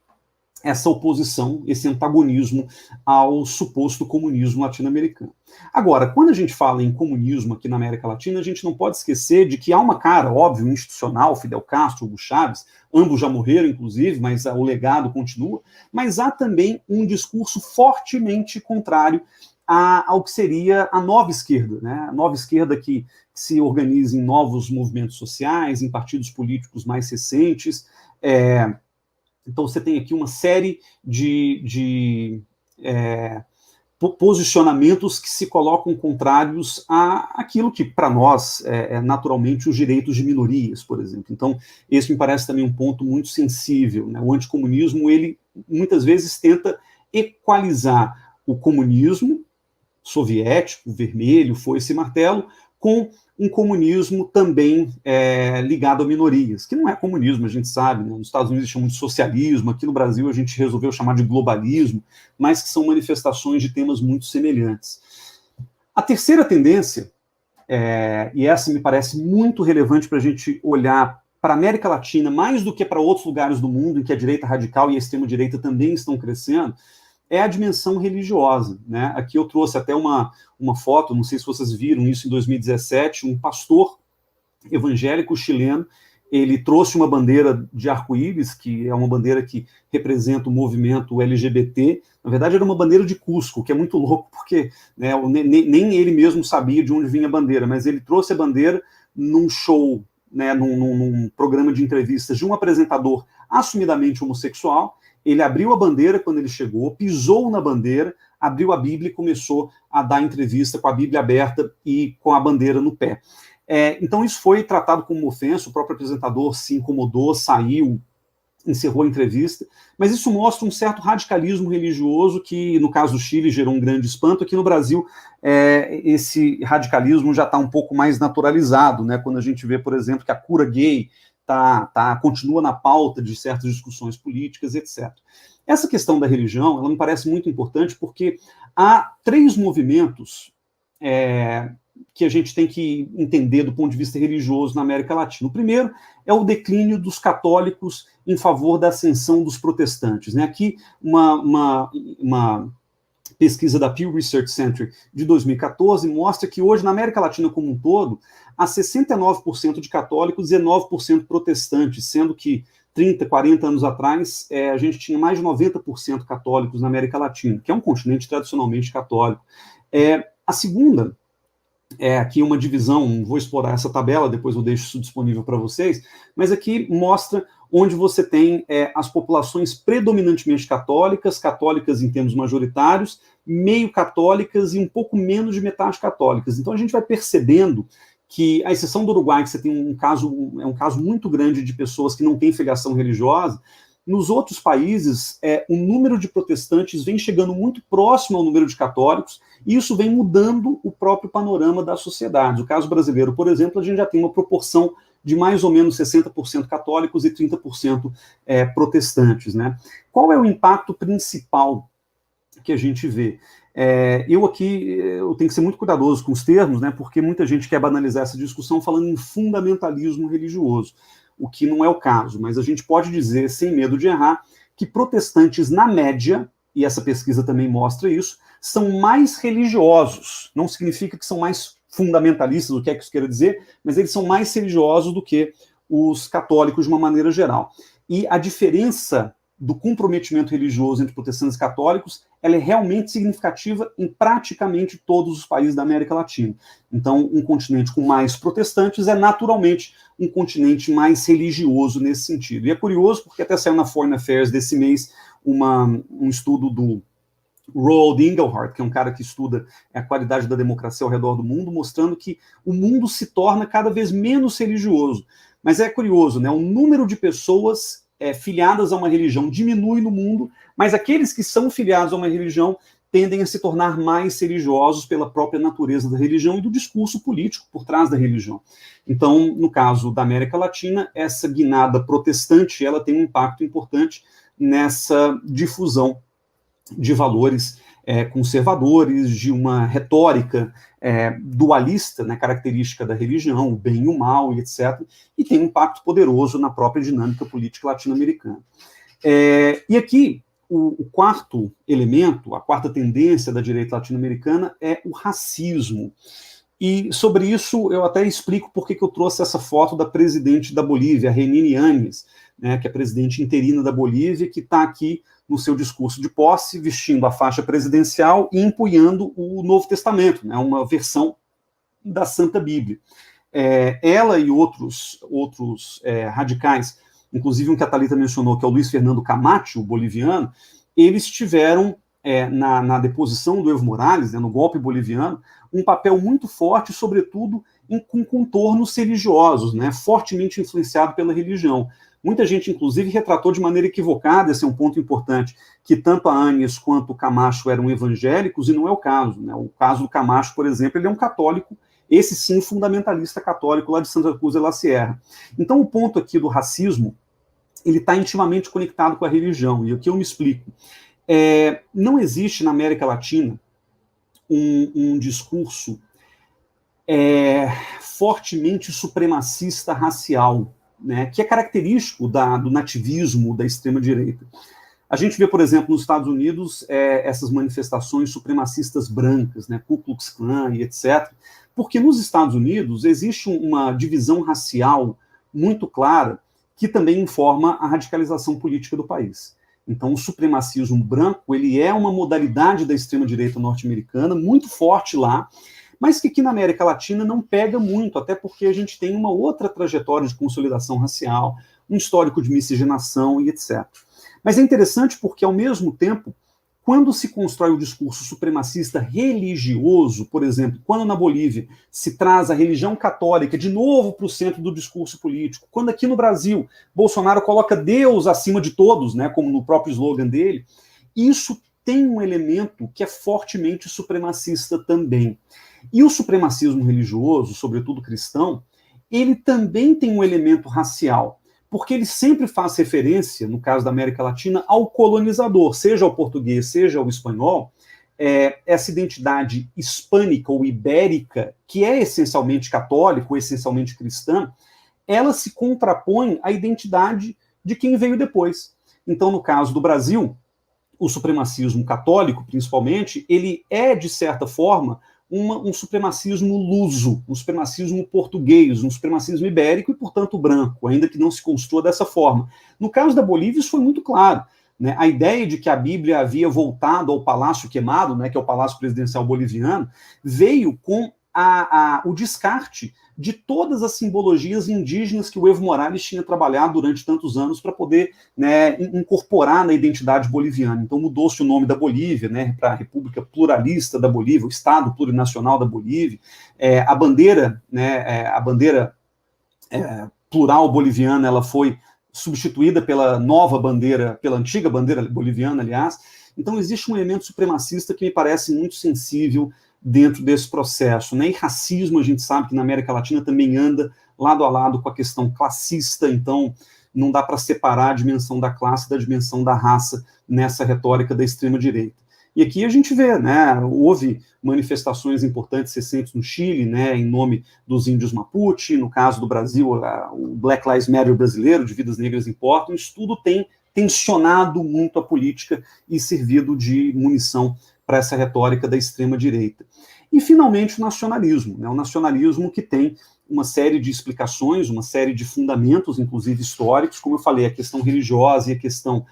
essa oposição, esse antagonismo ao suposto comunismo latino-americano. Agora, quando a gente fala em comunismo aqui na América Latina, a gente não pode esquecer de que há uma cara, óbvio, institucional, Fidel Castro, Hugo Chávez, ambos já morreram, inclusive, mas o legado continua, mas há também um discurso fortemente contrário ao que seria a nova esquerda, né? A nova esquerda que se organiza em novos movimentos sociais, em partidos políticos mais recentes. Então, você tem aqui uma série de posicionamentos que se colocam contrários àquilo que, para nós, é naturalmente os direitos de minorias, por exemplo. Então, esse me parece também um ponto muito sensível, né? O anticomunismo, ele muitas vezes tenta equalizar o comunismo soviético, vermelho, foice e martelo, com um comunismo também ligado a minorias, que não é comunismo, a gente sabe, né? Nos Estados Unidos chamam de socialismo, aqui no Brasil a gente resolveu chamar de globalismo, mas que são manifestações de temas muito semelhantes. A terceira tendência, e essa me parece muito relevante para a gente olhar para a América Latina, mais do que para outros lugares do mundo em que a direita radical e a extrema-direita também estão crescendo, é a dimensão religiosa, né? Aqui eu trouxe até uma foto, não sei se vocês viram isso em 2017, um pastor evangélico chileno, ele trouxe uma bandeira de arco-íris, que é uma bandeira que representa o movimento LGBT, na verdade era uma bandeira de Cusco, que é muito louco, porque né, nem ele mesmo sabia de onde vinha a bandeira, mas ele trouxe a bandeira num show, né, num programa de entrevistas de um apresentador assumidamente homossexual. Ele abriu a bandeira quando ele chegou, pisou na bandeira, abriu a Bíblia e começou a dar entrevista com a Bíblia aberta e com a bandeira no pé. Então isso foi tratado como ofensa, o próprio apresentador se incomodou, saiu, encerrou a entrevista, mas isso mostra um certo radicalismo religioso que, no caso do Chile, gerou um grande espanto. Aqui no Brasil, esse radicalismo já está um pouco mais naturalizado, né? Quando a gente vê, por exemplo, que a cura gay continua na pauta de certas discussões políticas, etc. Essa questão da religião, ela me parece muito importante porque há 3 movimentos que a gente tem que entender do ponto de vista religioso na América Latina. O primeiro é o declínio dos católicos em favor da ascensão dos protestantes, né? Aqui, uma pesquisa da Pew Research Center de 2014 mostra que hoje, na América Latina como um todo, há 69% de católicos e 19% protestantes, sendo que 30, 40 anos atrás, a gente tinha mais de 90% católicos na América Latina, que é um continente tradicionalmente católico. A segunda aqui uma divisão, vou explorar essa tabela, depois eu deixo isso disponível para vocês, mas aqui mostra onde você tem as populações predominantemente católicas em termos majoritários, meio católicas e um pouco menos de metade católicas. Então a gente vai percebendo que, à exceção do Uruguai, que você tem um caso muito grande de pessoas que não têm filiação religiosa, nos outros países, o número de protestantes vem chegando muito próximo ao número de católicos, e isso vem mudando o próprio panorama da sociedade. No caso brasileiro, por exemplo, a gente já tem uma proporção de mais ou menos 60% católicos e 30% protestantes, né? Qual é o impacto principal que a gente vê? Eu tenho que ser muito cuidadoso com os termos, né? Porque muita gente quer banalizar essa discussão falando em fundamentalismo religioso, o que não é o caso, mas a gente pode dizer, sem medo de errar, que protestantes, na média, e essa pesquisa também mostra isso, são mais religiosos. Não significa que são mais fundamentalistas, o que é que isso quer dizer, mas eles são mais religiosos do que os católicos de uma maneira geral. E a diferença do comprometimento religioso entre protestantes e católicos, ela é realmente significativa em praticamente todos os países da América Latina. Então, um continente com mais protestantes é naturalmente um continente mais religioso nesse sentido. E é curioso, porque até saiu na Foreign Affairs desse mês um estudo do Roald Engelhardt, que é um cara que estuda a qualidade da democracia ao redor do mundo, mostrando que o mundo se torna cada vez menos religioso. Mas é curioso, né? O número de pessoas filiadas a uma religião diminui no mundo, mas aqueles que são filiados a uma religião tendem a se tornar mais religiosos pela própria natureza da religião e do discurso político por trás da religião. Então, no caso da América Latina, essa guinada protestante, ela tem um impacto importante nessa difusão de valores conservadores, de uma retórica dualista, né, característica da religião, o bem e o mal, e etc., e tem um impacto poderoso na própria dinâmica política latino-americana. E aqui, o quarto elemento, a quarta tendência da direita latino-americana é o racismo. E sobre isso eu até explico por que eu trouxe essa foto da presidente da Bolívia, Jeanine Áñez, né, que é a presidente interina da Bolívia, que está aqui no seu discurso de posse, vestindo a faixa presidencial e empunhando o Novo Testamento, né, uma versão da Santa Bíblia. Ela e outros radicais, inclusive um que a Thalita mencionou, que é o Luiz Fernando Camacho, o boliviano, eles tiveram, na deposição do Evo Morales, né, no golpe boliviano, um papel muito forte, sobretudo com contornos religiosos, né, fortemente influenciado pela religião. Muita gente, inclusive, retratou de maneira equivocada, esse é um ponto importante, que tanto a Áñez quanto o Camacho eram evangélicos, e não é o caso, né? O caso do Camacho, por exemplo, ele é um católico, esse sim, fundamentalista católico lá de Santa Cruz de la Sierra. Então, o ponto aqui do racismo, ele está intimamente conectado com a religião, e aqui eu me explico. Não existe na América Latina um discurso fortemente supremacista racial, né, que é característico do nativismo da extrema-direita. A gente vê, por exemplo, nos Estados Unidos, essas manifestações supremacistas brancas, né, Ku Klux Klan e etc., porque nos Estados Unidos existe uma divisão racial muito clara que também informa a radicalização política do país. Então, o supremacismo branco, ele é uma modalidade da extrema-direita norte-americana, muito forte lá, mas que aqui na América Latina não pega muito, até porque a gente tem uma outra trajetória de consolidação racial, um histórico de miscigenação e etc. Mas é interessante porque, ao mesmo tempo, quando se constrói o discurso supremacista religioso, por exemplo, quando na Bolívia se traz a religião católica de novo para o centro do discurso político, quando aqui no Brasil Bolsonaro coloca Deus acima de todos, né, como no próprio slogan dele, isso tem um elemento que é fortemente supremacista também. E o supremacismo religioso, sobretudo cristão, ele também tem um elemento racial, porque ele sempre faz referência, no caso da América Latina, ao colonizador, seja ao português, seja ao espanhol. Essa identidade hispânica ou ibérica, que é essencialmente católica ou essencialmente cristã, ela se contrapõe à identidade de quem veio depois. Então, no caso do Brasil, o supremacismo católico, principalmente, ele é, de certa forma, um supremacismo luso, um supremacismo português, um supremacismo ibérico e, portanto, branco, ainda que não se construa dessa forma. No caso da Bolívia, isso foi muito claro, né? A ideia de que a Bíblia havia voltado ao Palácio Queimado, né, que é o Palácio Presidencial Boliviano, veio com o descarte de todas as simbologias indígenas que o Evo Morales tinha trabalhado durante tantos anos para poder, né, incorporar na identidade boliviana. Então mudou-se o nome da Bolívia, né, para a República Pluralista da Bolívia, o Estado Plurinacional da Bolívia. A bandeira, né, plural boliviana, ela foi substituída pela nova bandeira, pela antiga bandeira boliviana, aliás. Então existe um elemento supremacista que me parece muito sensível dentro desse processo, né? E racismo, a gente sabe que na América Latina também anda lado a lado com a questão classista, então não dá para separar a dimensão da classe da dimensão da raça nessa retórica da extrema-direita. E aqui a gente vê, né, houve manifestações importantes recentes no Chile, né, em nome dos índios Mapuche, no caso do Brasil, o Black Lives Matter brasileiro, de Vidas Negras Importam, isso tudo tem tensionado muito a política e servido de munição para essa retórica da extrema-direita. E, finalmente, o nacionalismo, né? O nacionalismo que tem uma série de explicações, uma série de fundamentos, inclusive históricos, como eu falei, a questão religiosa e a questão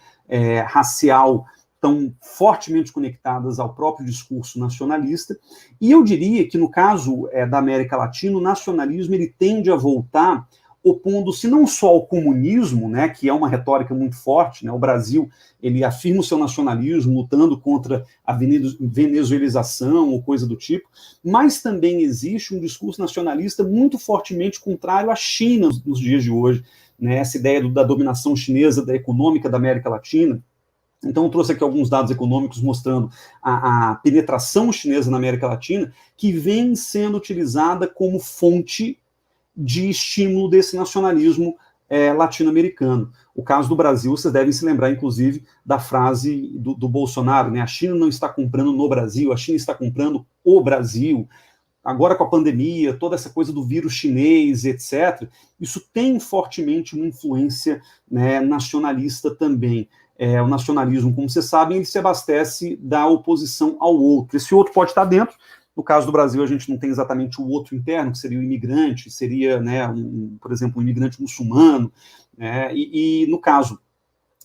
racial estão fortemente conectadas ao próprio discurso nacionalista, e eu diria que, no caso da América Latina, o nacionalismo ele tende a voltar opondo-se não só ao comunismo, né, que é uma retórica muito forte, né, o Brasil ele afirma o seu nacionalismo lutando contra a venezuelização ou coisa do tipo, mas também existe um discurso nacionalista muito fortemente contrário à China nos dias de hoje, né, essa ideia da dominação chinesa, da econômica da América Latina. Então, eu trouxe aqui alguns dados econômicos mostrando a penetração chinesa na América Latina, que vem sendo utilizada como fonte de estímulo desse nacionalismo latino-americano. O caso do Brasil, vocês devem se lembrar, inclusive, da frase do Bolsonaro, né? A China não está comprando no Brasil, a China está comprando o Brasil. Agora, com a pandemia, toda essa coisa do vírus chinês, etc., isso tem fortemente uma influência, né, nacionalista também. O nacionalismo, como vocês sabem, ele se abastece da oposição ao outro. Esse outro pode estar dentro. No caso do Brasil, a gente não tem exatamente o outro interno, que seria o imigrante, seria, né, por exemplo, um imigrante muçulmano. Né, e no caso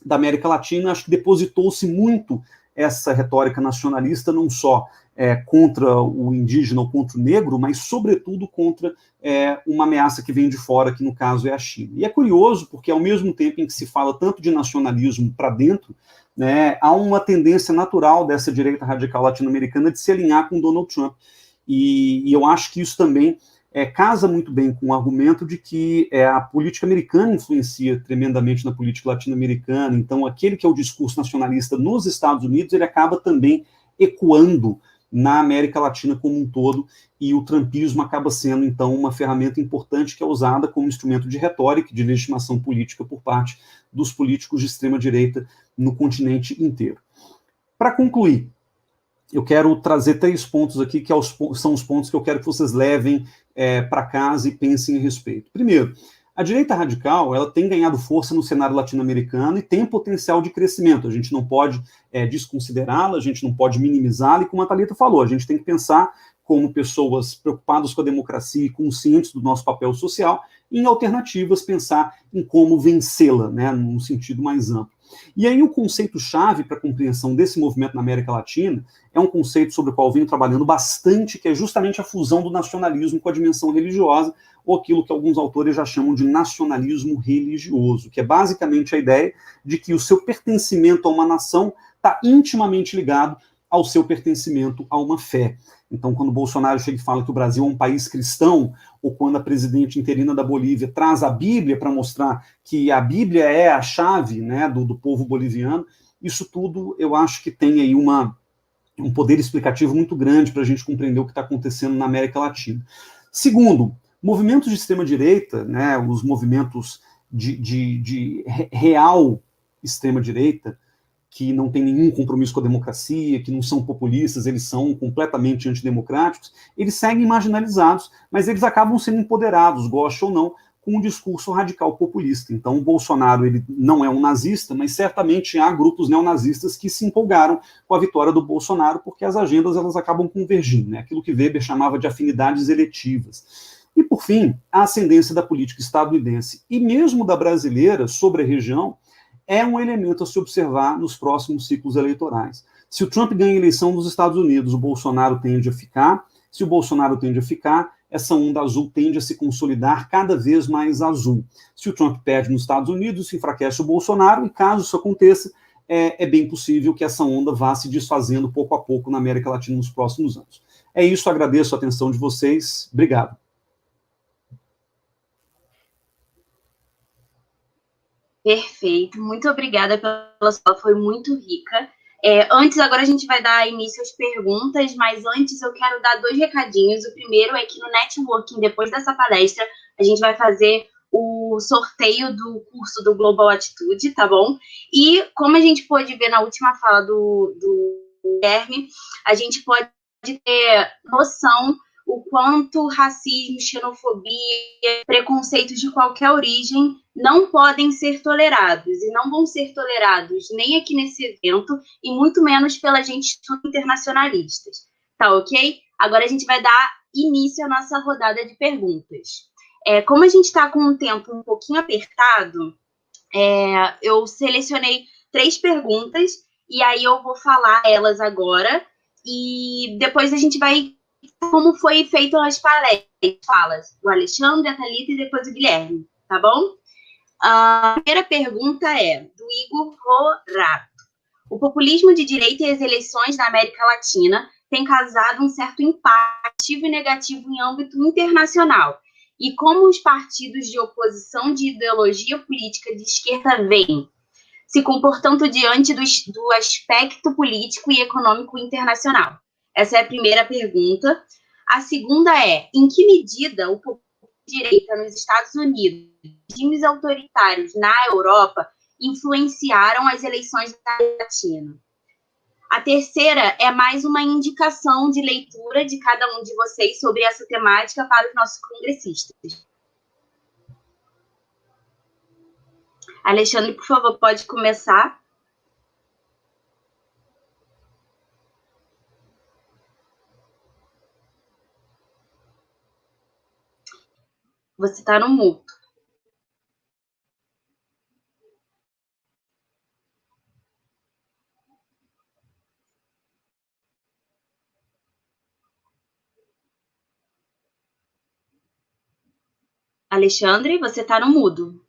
da América Latina, acho que depositou-se muito essa retórica nacionalista, não só contra o indígena ou contra o negro, mas, sobretudo, contra uma ameaça que vem de fora, que no caso é a China. E é curioso, porque ao mesmo tempo em que se fala tanto de nacionalismo para dentro, né, há uma tendência natural dessa direita radical latino-americana de se alinhar com Donald Trump. E eu acho que isso também casa muito bem com o argumento de que a política americana influencia tremendamente na política latino-americana. Então, aquele que é o discurso nacionalista nos Estados Unidos, ele acaba também ecoando na América Latina como um todo, e o trumpismo acaba sendo, então, uma ferramenta importante que é usada como instrumento de retórica e de legitimação política por parte dos políticos de extrema-direita no continente inteiro. Para concluir, eu quero trazer 3 pontos aqui, que são os pontos que eu quero que vocês levem para casa e pensem a respeito. Primeiro, a direita radical ela tem ganhado força no cenário latino-americano e tem potencial de crescimento. A gente não pode desconsiderá-la, a gente não pode minimizá-la, e como a Thalita falou, a gente tem que pensar como pessoas preocupadas com a democracia e conscientes do nosso papel social, em alternativas, pensar em como vencê-la, né, num sentido mais amplo. E aí o conceito-chave para a compreensão desse movimento na América Latina é um conceito sobre o qual eu venho trabalhando bastante, que é justamente a fusão do nacionalismo com a dimensão religiosa, ou aquilo que alguns autores já chamam de nacionalismo religioso, que é basicamente a ideia de que o seu pertencimento a uma nação está intimamente ligado ao seu pertencimento a uma fé. Então, quando o Bolsonaro chega e fala que o Brasil é um país cristão, ou quando a presidente interina da Bolívia traz a Bíblia para mostrar que a Bíblia é a chave, né, do povo boliviano, isso tudo eu acho que tem aí um poder explicativo muito grande para a gente compreender o que está acontecendo na América Latina. Segundo, movimentos de extrema-direita, né, os movimentos de real extrema-direita, que não tem nenhum compromisso com a democracia, que não são populistas, eles são completamente antidemocráticos, eles seguem marginalizados, mas eles acabam sendo empoderados, goste ou não, com um discurso radical populista. Então, o Bolsonaro ele não é um nazista, mas certamente há grupos neonazistas que se empolgaram com a vitória do Bolsonaro, porque as agendas elas acabam convergindo, né? Aquilo que Weber chamava de afinidades eletivas. E, por fim, a ascendência da política estadunidense e mesmo da brasileira sobre a região é um elemento a se observar nos próximos ciclos eleitorais. Se o Trump ganha a eleição nos Estados Unidos, o Bolsonaro tende a ficar. Se o Bolsonaro tende a ficar, essa onda azul tende a se consolidar cada vez mais azul. Se o Trump perde nos Estados Unidos, se enfraquece o Bolsonaro, e caso isso aconteça, é bem possível que essa onda vá se desfazendo pouco a pouco na América Latina nos próximos anos. É isso, agradeço a atenção de vocês. Obrigado. Perfeito, muito obrigada pela sua fala, foi muito rica. Agora a gente vai dar início às perguntas, mas antes eu quero dar 2 recadinhos. O primeiro é que no networking, depois dessa palestra, a gente vai fazer o sorteio do curso do Global Atitude, tá bom? E como a gente pôde ver na última fala do Guilherme, a gente pode ter noção o quanto racismo, xenofobia, preconceitos de qualquer origem não podem ser tolerados, e não vão ser tolerados nem aqui nesse evento, e muito menos pela gente internacionalistas. Tá ok? Agora a gente vai dar início à nossa rodada de perguntas. Como a gente está com um tempo um pouquinho apertado, eu selecionei 3 perguntas, e aí eu vou falar elas agora, e depois a gente vai, como foi feito as falas, o Alexandre, a Thalita e depois o Guilherme, tá bom? A primeira pergunta é do Igor Rorato. O populismo de direita e as eleições na América Latina tem causado um certo impacto ativo e negativo em âmbito internacional. E como os partidos de oposição de ideologia política de esquerda vêm se comportando diante do aspecto político e econômico internacional? Essa é a primeira pergunta. A segunda é, em que medida o populismo de direita nos Estados Unidos, regimes autoritários na Europa, influenciaram as eleições da América Latina? A terceira é mais uma indicação de leitura de cada um de vocês sobre essa temática para os nossos congressistas. Alexandre, por favor, pode começar. Você está no mudo. Alexandre, você está no mudo.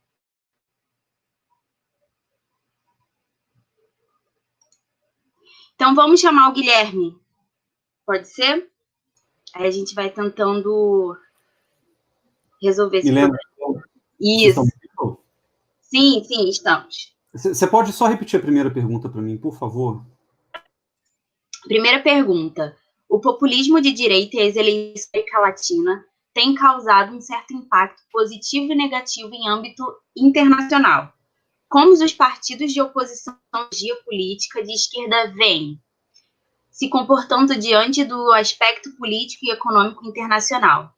Então, vamos chamar o Guilherme. Pode ser? Aí a gente vai tentando resolver esse Milena, problema. Isso. Sim, estamos. Você pode só repetir a primeira pergunta para mim, por favor? Primeira pergunta. O populismo de direita e as eleições da América Latina têm causado um certo impacto positivo e negativo em âmbito internacional. Como os partidos de oposição geopolítica de esquerda vêm se comportando diante do aspecto político e econômico internacional?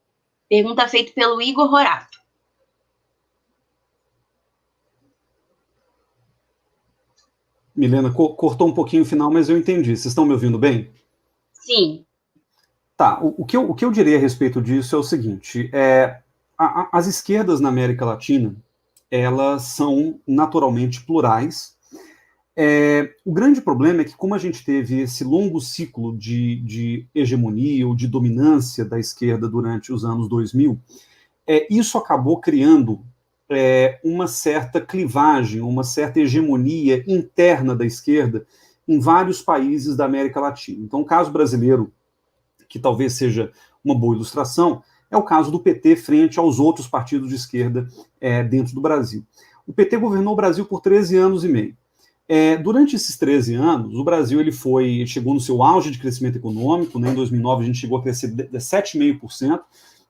Pergunta feita pelo Igor Rorato. Milena, cortou um pouquinho o final, mas eu entendi. Vocês estão me ouvindo bem? Sim. Tá, o que eu diria a respeito disso é o seguinte, as esquerdas na América Latina, elas são naturalmente plurais. O grande problema é que, como a gente teve esse longo ciclo de hegemonia ou de dominância da esquerda durante os anos 2000, isso acabou criando uma certa clivagem, uma certa hegemonia interna da esquerda em vários países da América Latina. Então, o caso brasileiro, que talvez seja uma boa ilustração, é o caso do PT frente aos outros partidos de esquerda dentro do Brasil. O PT governou o Brasil por 13 anos e meio. Durante esses 13 anos, o Brasil chegou no seu auge de crescimento econômico, né? Em 2009 a gente chegou a crescer 7,5%,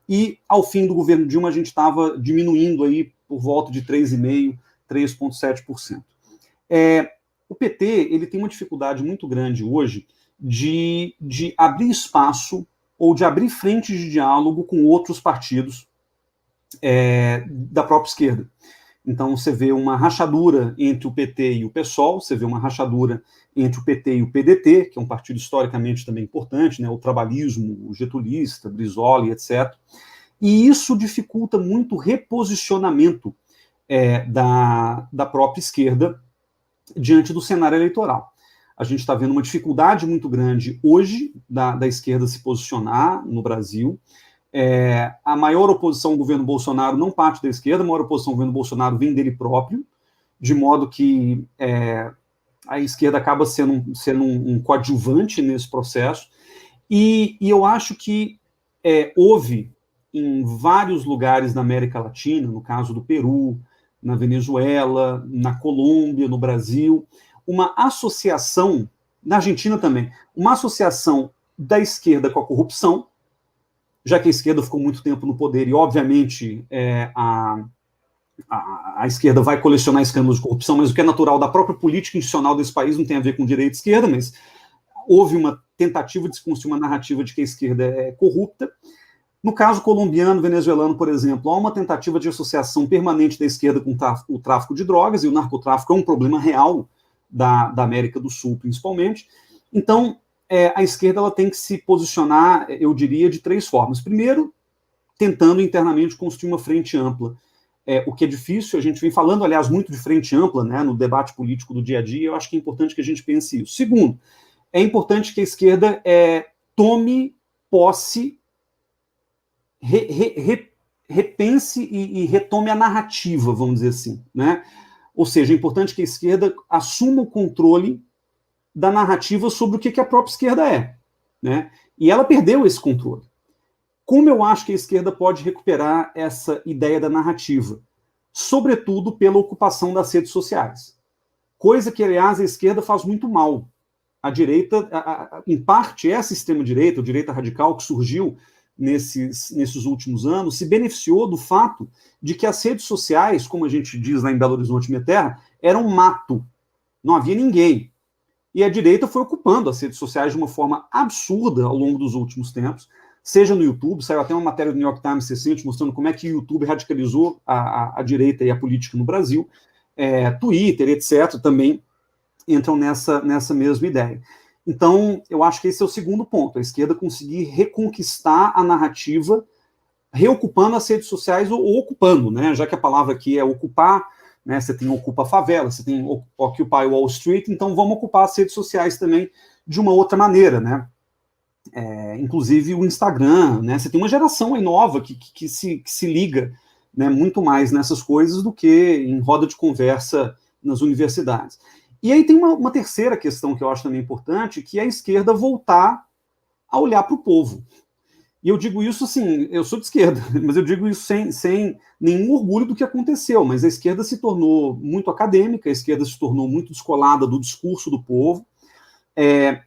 e ao fim do governo Dilma a gente estava diminuindo aí por volta de 3,5%, 3,7%. O PT ele tem uma dificuldade muito grande hoje de abrir espaço ou de abrir frentes de diálogo com outros partidos da própria esquerda. Então, você vê uma rachadura entre o PT e o PSOL, você vê uma rachadura entre o PT e o PDT, que é um partido historicamente também importante, né, o trabalhismo, o getulista, Brizola, etc. E isso dificulta muito o reposicionamento da própria esquerda diante do cenário eleitoral. A gente está vendo uma dificuldade muito grande hoje da esquerda se posicionar no Brasil. A maior oposição ao governo Bolsonaro não parte da esquerda, a maior oposição ao governo Bolsonaro vem dele próprio, de modo que a esquerda acaba sendo um coadjuvante nesse processo, e eu acho que houve em vários lugares da América Latina, no caso do Peru, na Venezuela, na Colômbia, no Brasil, uma associação, na Argentina também, uma associação da esquerda com a corrupção, já que a esquerda ficou muito tempo no poder e, obviamente, a esquerda vai colecionar escândalos de corrupção, mas o que é natural da própria política institucional desse país não tem a ver com direita e esquerda, mas houve uma tentativa de se construir uma narrativa de que a esquerda é corrupta. No caso colombiano, venezuelano, por exemplo, há uma tentativa de associação permanente da esquerda com o tráfico de drogas, e o narcotráfico é um problema real da América do Sul, principalmente. Então, a esquerda ela tem que se posicionar, eu diria, de 3 formas. Primeiro, tentando internamente construir uma frente ampla, o que é difícil. A gente vem falando, aliás, muito de frente ampla, né, no debate político do dia a dia. Eu acho que é importante que a gente pense isso. Segundo, é importante que a esquerda tome posse, repense e retome a narrativa, vamos dizer assim, né? Ou seja, é importante que a esquerda assuma o controle da narrativa sobre o que a própria esquerda é, né? E ela perdeu esse controle. Como eu acho que a esquerda pode recuperar essa ideia da narrativa? Sobretudo pela ocupação das redes sociais. Coisa que, aliás, a esquerda faz muito mal. A direita, em parte, essa extrema-direita, a direita radical que surgiu nesses últimos anos, se beneficiou do fato de que as redes sociais, como a gente diz lá em Belo Horizonte, minha terra, eram um mato. Não havia ninguém. E a direita foi ocupando as redes sociais de uma forma absurda ao longo dos últimos tempos, seja no YouTube, saiu até uma matéria do New York Times recente mostrando como é que o YouTube radicalizou a direita e a política no Brasil, Twitter, etc., também entram nessa mesma ideia. Então, eu acho que esse é o segundo ponto, a esquerda conseguir reconquistar a narrativa, reocupando as redes sociais, ou ocupando, né, já que a palavra aqui é ocupar, né, você tem Ocupa a Favela, você tem Occupy Wall Street, então vamos ocupar as redes sociais também de uma outra maneira, né, inclusive o Instagram, né, você tem uma geração aí nova que se liga, né, muito mais nessas coisas do que em roda de conversa nas universidades. E aí tem uma terceira questão que eu acho também importante, que é a esquerda voltar a olhar para o povo. E eu digo isso assim, eu sou de esquerda, mas eu digo isso sem nenhum orgulho do que aconteceu, mas a esquerda se tornou muito acadêmica, a esquerda se tornou muito descolada do discurso do povo.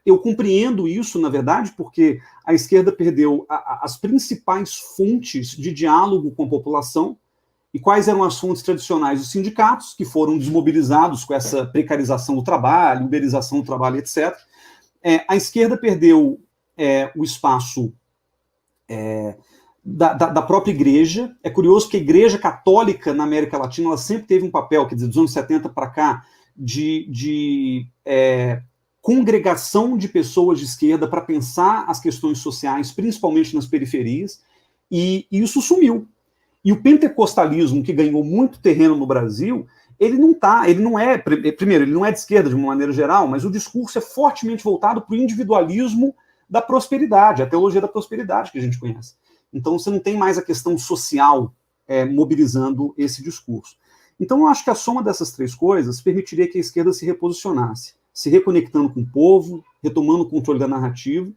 Eu compreendo isso, na verdade, porque a esquerda perdeu as principais fontes de diálogo com a população. E quais eram as fontes tradicionais? Os sindicatos, que foram desmobilizados com essa precarização do trabalho, uberização do trabalho, etc. A esquerda perdeu o espaço da própria igreja. É curioso que a igreja católica na América Latina ela sempre teve um papel, quer dizer, dos anos 70 para cá, de congregação de pessoas de esquerda para pensar as questões sociais, principalmente nas periferias, e isso sumiu. E o pentecostalismo, que ganhou muito terreno no Brasil, ele não é de esquerda de uma maneira geral, mas o discurso é fortemente voltado para o individualismo da prosperidade, a teologia da prosperidade que a gente conhece. Então você não tem mais a questão social mobilizando esse discurso. Então eu acho que a soma dessas 3 coisas permitiria que a esquerda se reposicionasse, se reconectando com o povo, retomando o controle da narrativa,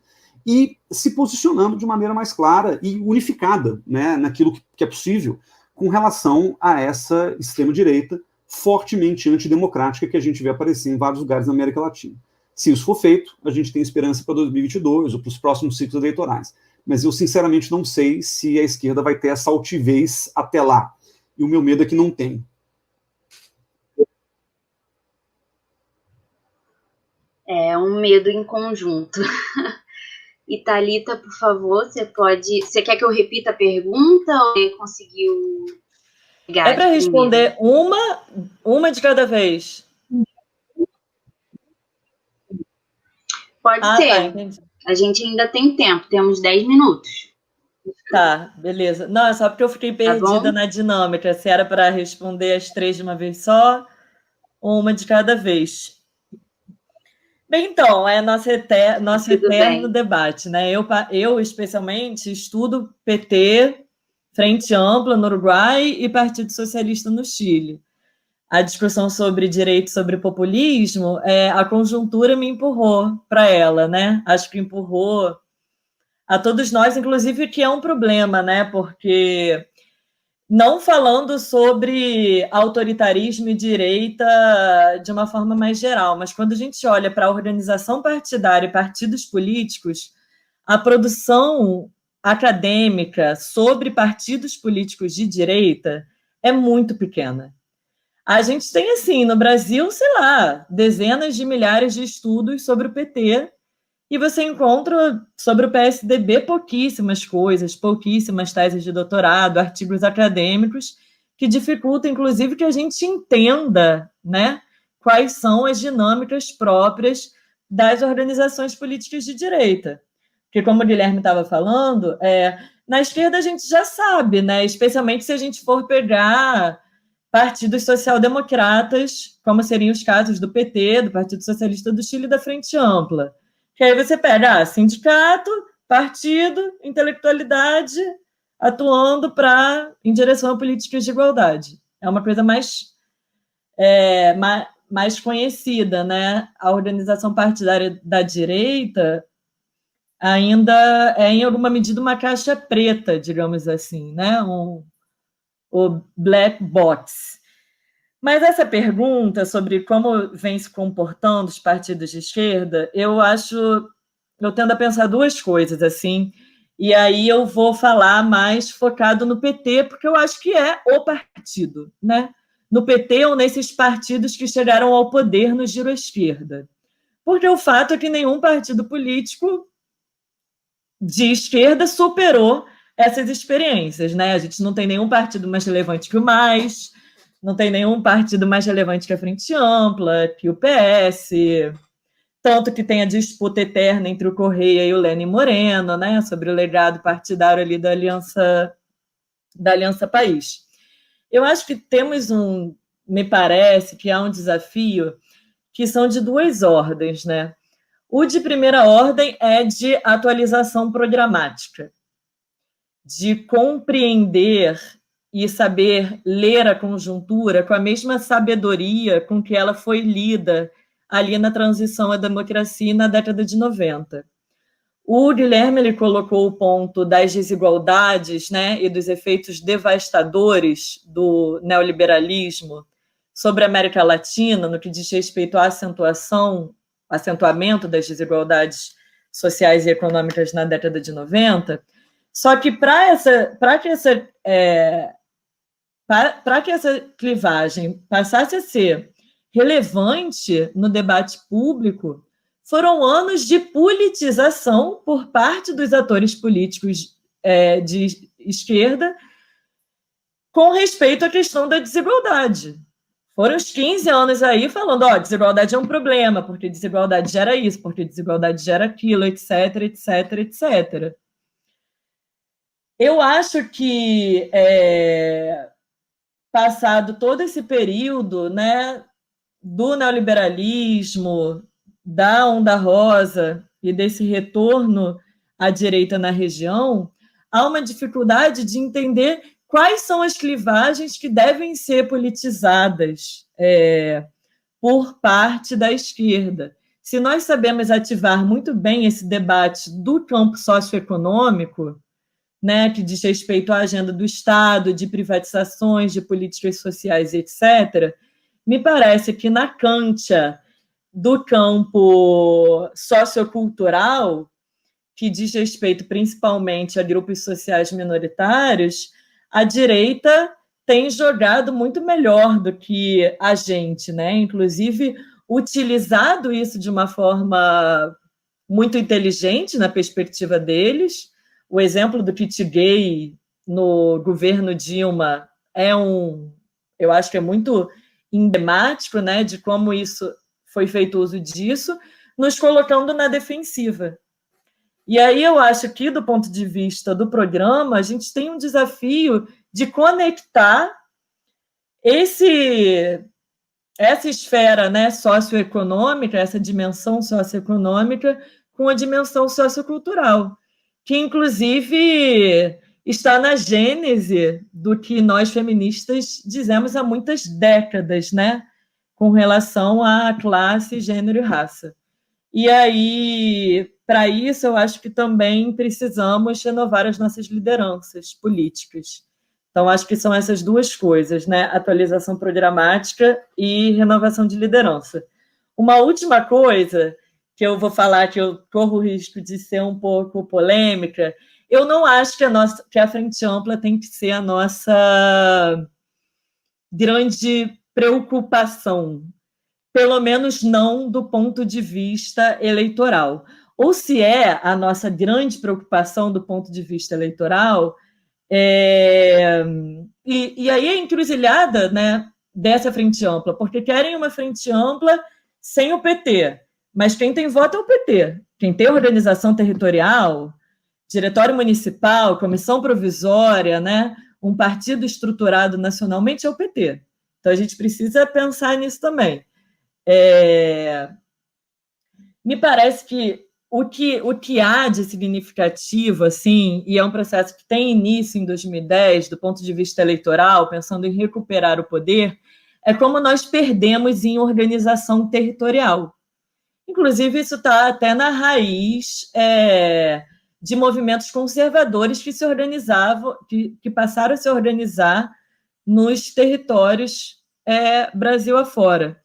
e se posicionando de maneira mais clara e unificada, né, naquilo que é possível com relação a essa extrema-direita fortemente antidemocrática que a gente vê aparecer em vários lugares da América Latina. Se isso for feito, a gente tem esperança para 2022 ou para os próximos ciclos eleitorais. Mas eu, sinceramente, não sei se a esquerda vai ter essa altivez até lá. E o meu medo é que não tem. É um medo em conjunto. E Thalita, por favor, você quer que eu repita a pergunta ou você conseguiu pegar? É para responder uma de cada vez. Pode ser. Tá, a gente ainda tem tempo, temos 10 minutos. Tá, beleza. Não, é só porque eu fiquei perdida na dinâmica. Se era para responder as 3 de uma vez só, ou uma de cada vez. Bem, então, é nosso eterno debate, né? Eu, especialmente, estudo PT, Frente Ampla no Uruguai e Partido Socialista no Chile. A discussão sobre direito, sobre populismo, a conjuntura me empurrou para ela, né? Acho que empurrou a todos nós, inclusive, que é um problema, né? Porque não falando sobre autoritarismo e direita de uma forma mais geral, mas quando a gente olha para a organização partidária e partidos políticos, a produção acadêmica sobre partidos políticos de direita é muito pequena. A gente tem, assim, no Brasil, sei lá, dezenas de milhares de estudos sobre o PT E você encontra sobre o PSDB pouquíssimas coisas, pouquíssimas teses de doutorado, artigos acadêmicos, que dificultam, inclusive, que a gente entenda, né, quais são as dinâmicas próprias das organizações políticas de direita. Porque, como o Guilherme estava falando, na esquerda a gente já sabe, né, especialmente se a gente for pegar partidos social-democratas, como seriam os casos do PT, do Partido Socialista do Chile e da Frente Ampla. Que aí você pega sindicato, partido, intelectualidade, atuando em direção a políticas de igualdade. É uma coisa mais conhecida, né? A organização partidária da direita ainda é, em alguma medida, uma caixa preta, digamos assim, né? O black box. Mas essa pergunta sobre como vem se comportando os partidos de esquerda, eu tendo a pensar duas coisas, assim, e aí eu vou falar mais focado no PT, porque eu acho que é o partido, né? No PT ou nesses partidos que chegaram ao poder no giro à esquerda. Porque o fato é que nenhum partido político de esquerda superou essas experiências, né? A gente não tem nenhum partido mais relevante que o MAS, não tem nenhum partido mais relevante que a Frente Ampla, que o PS, tanto que tem a disputa eterna entre o Correia e o Lenin Moreno, né, sobre o legado partidário ali da Aliança País. Eu acho que me parece que há um desafio que são de duas ordens, né? O de primeira ordem é de atualização programática, de compreender e saber ler a conjuntura com a mesma sabedoria com que ela foi lida ali na transição à democracia na década de 90. O Guilherme ele colocou o ponto das desigualdades, né, e dos efeitos devastadores do neoliberalismo sobre a América Latina, no que diz respeito à acentuamento das desigualdades sociais e econômicas na década de 90. Só que para que essa clivagem passasse a ser relevante no debate público, foram anos de politização por parte dos atores políticos de esquerda com respeito à questão da desigualdade. Foram os 15 anos aí falando, desigualdade é um problema, porque desigualdade gera isso, porque desigualdade gera aquilo, etc, etc, etc. Eu acho que, passado todo esse período, né, do neoliberalismo, da onda rosa e desse retorno à direita na região, há uma dificuldade de entender quais são as clivagens que devem ser politizadas por parte da esquerda. Se nós sabemos ativar muito bem esse debate do campo socioeconômico, né, que diz respeito à agenda do Estado, de privatizações, de políticas sociais, etc., me parece que na cancha do campo sociocultural, que diz respeito principalmente a grupos sociais minoritários, a direita tem jogado muito melhor do que a gente, né? Inclusive, utilizado isso de uma forma muito inteligente na perspectiva deles. O exemplo do kit gay no governo Dilma eu acho que é muito emblemático, né, de como isso foi feito uso disso, nos colocando na defensiva. E aí eu acho que, do ponto de vista do programa, a gente tem um desafio de conectar essa esfera, né, socioeconômica, essa dimensão socioeconômica, com a dimensão sociocultural, que, inclusive, está na gênese do que nós feministas dizemos há muitas décadas, né, com relação à classe, gênero e raça. E aí, para isso, eu acho que também precisamos renovar as nossas lideranças políticas. Então, acho que são essas duas coisas, né? Atualização programática e renovação de liderança. Uma última coisa que eu vou falar, que eu corro o risco de ser um pouco polêmica, eu não acho que a Frente Ampla tem que ser a nossa grande preocupação, pelo menos não do ponto de vista eleitoral. ou se é a nossa grande preocupação do ponto de vista eleitoral. E aí a encruzilhada, né, dessa frente ampla, porque querem uma frente ampla sem o PT, mas quem tem voto é o PT. Quem tem organização territorial, diretório municipal, comissão provisória, né, um partido estruturado nacionalmente é o PT. Então a gente precisa pensar nisso também. Me parece que o que há de significativo, assim, e é um processo que tem início em 2010, do ponto de vista eleitoral, pensando em recuperar o poder, é como nós perdemos em organização territorial. Inclusive, isso está até na raiz de movimentos conservadores que se organizavam, que passaram a se organizar nos territórios Brasil afora.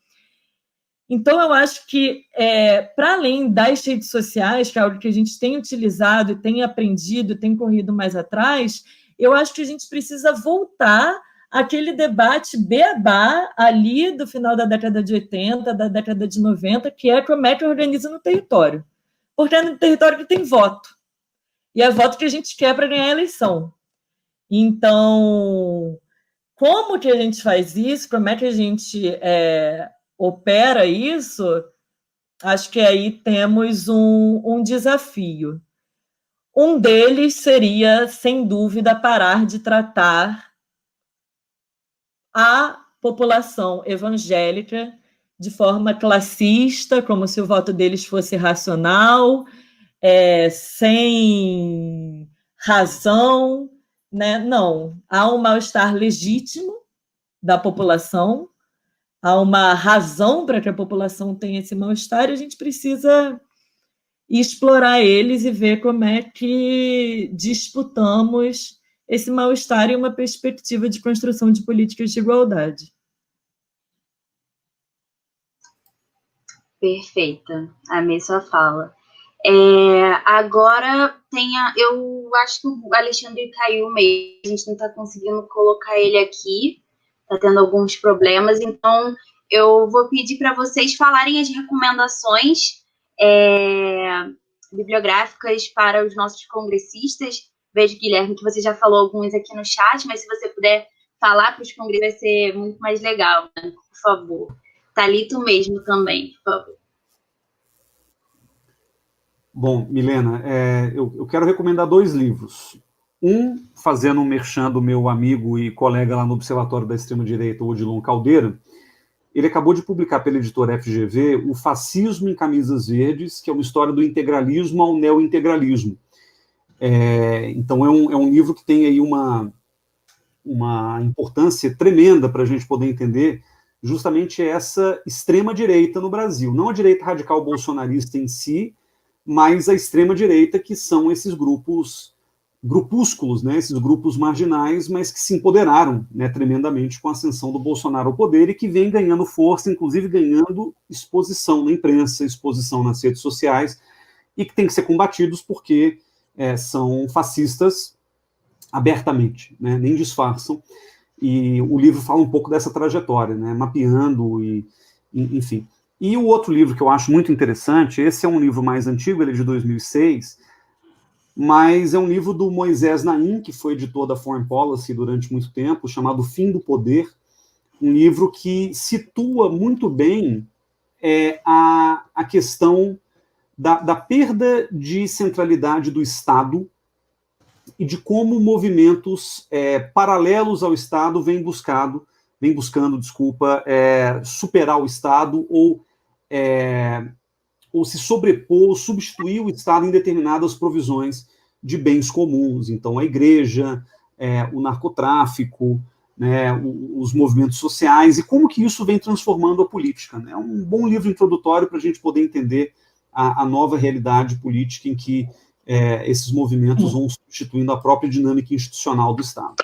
Então, eu acho que, para além das redes sociais, que é algo que a gente tem utilizado, tem aprendido, tem corrido mais atrás, eu acho que a gente precisa voltar àquele debate beabá ali do final da década de 80, da década de 90, que é como é que organiza no território. Porque é no território que tem voto. E é voto que a gente quer para ganhar a eleição. Então, como que a gente faz isso? Como é que a gente opera isso? Acho que aí temos um desafio. Um deles seria, sem dúvida, parar de tratar a população evangélica de forma classista, como se o voto deles fosse racional, sem razão, né? Não, há um mal-estar legítimo da população, há uma razão para que a população tenha esse mal-estar, e a gente precisa explorar eles e ver como é que disputamos esse mal-estar em uma perspectiva de construção de políticas de igualdade. Perfeita, amei sua fala. Agora eu acho que o Alexandre caiu meio, a gente não está conseguindo colocar ele aqui, está tendo alguns problemas, então eu vou pedir para vocês falarem as recomendações bibliográficas para os nossos congressistas. Vejo, Guilherme, que você já falou alguns aqui no chat, mas se você puder falar para os congressistas vai ser muito mais legal, né? Por favor. Thalito mesmo também, por favor. Bom, Milena, eu quero recomendar 2 livros. Um, fazendo um merchan do meu amigo e colega lá no Observatório da Extrema-Direita, Odilon Caldeira. Ele acabou de publicar pela editora FGV O Fascismo em Camisas Verdes, que é uma história do integralismo ao neointegralismo. Então, é um livro que tem aí uma importância tremenda para a gente poder entender justamente essa extrema-direita no Brasil. Não a direita radical bolsonarista em si, mas a extrema-direita, que são esses grupúsculos, né, esses grupos marginais, mas que se empoderaram, né, tremendamente com a ascensão do Bolsonaro ao poder e que vem ganhando força, inclusive ganhando exposição na imprensa, exposição nas redes sociais, e que tem que ser combatidos porque são fascistas abertamente, né, nem disfarçam. E o livro fala um pouco dessa trajetória, né, mapeando enfim. E o outro livro que eu acho muito interessante, esse é um livro mais antigo, ele é de 2006, mas é um livro do Moisés Naim, que foi editor da Foreign Policy durante muito tempo, chamado Fim do Poder, um livro que situa muito bem a questão da perda de centralidade do Estado e de como movimentos paralelos ao Estado vêm buscando, superar o Estado ou se sobrepor, substituir o Estado em determinadas provisões de bens comuns. Então, a igreja, o narcotráfico, né, os movimentos sociais, e como que isso vem transformando a política. Né? É um bom livro introdutório para a gente poder entender a nova realidade política em que esses movimentos vão substituindo a própria dinâmica institucional do Estado.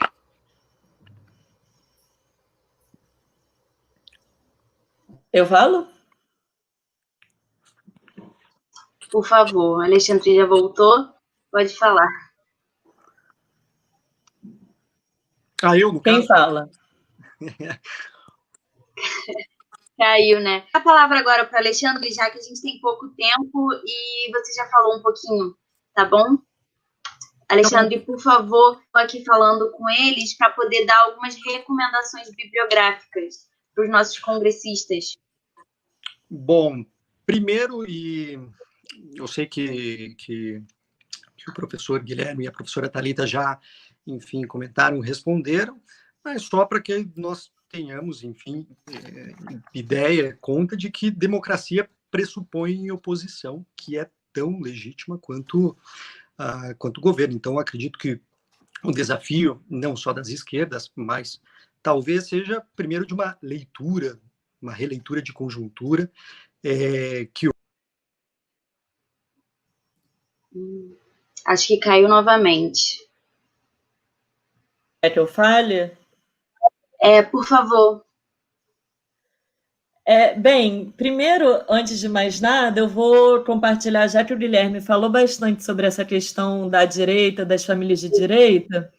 Eu falo? Por favor, Alexandre já voltou? Pode falar. Eu, no caso? Quem fala? Caiu, né? A palavra agora para Alexandre, já que a gente tem pouco tempo e você já falou um pouquinho, tá bom? Alexandre, por favor, estou aqui falando com eles para poder dar algumas recomendações bibliográficas para os nossos congressistas. Bom, primeiro, e eu sei que o professor Guilherme e a professora Thalita já, enfim, comentaram, responderam, mas só para que nós tenhamos, enfim, ideia, conta de que democracia pressupõe oposição, que é tão legítima quanto o governo. Então, acredito que o desafio, não só das esquerdas, mas talvez seja, primeiro, de uma leitura, uma releitura de conjuntura, que... Acho que caiu novamente. Quer que eu fale? Por favor. Bem, primeiro, antes de mais nada, eu vou compartilhar, já que o Guilherme falou bastante sobre essa questão da direita, das famílias de direita,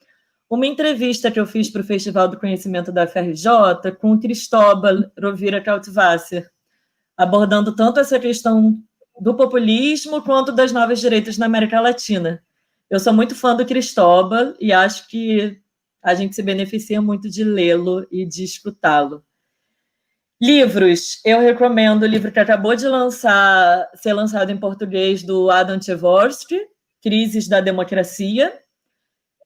uma entrevista que eu fiz para o Festival do Conhecimento da FRJ com o Cristóbal Rovira Krautvasser, abordando tanto essa questão do populismo quanto das novas direitas na América Latina. Eu sou muito fã do Cristóbal e acho que a gente se beneficia muito de lê-lo e de escutá-lo. Livros, eu recomendo o livro que acabou de ser lançado em português, do Adam Tversky, Crises da Democracia.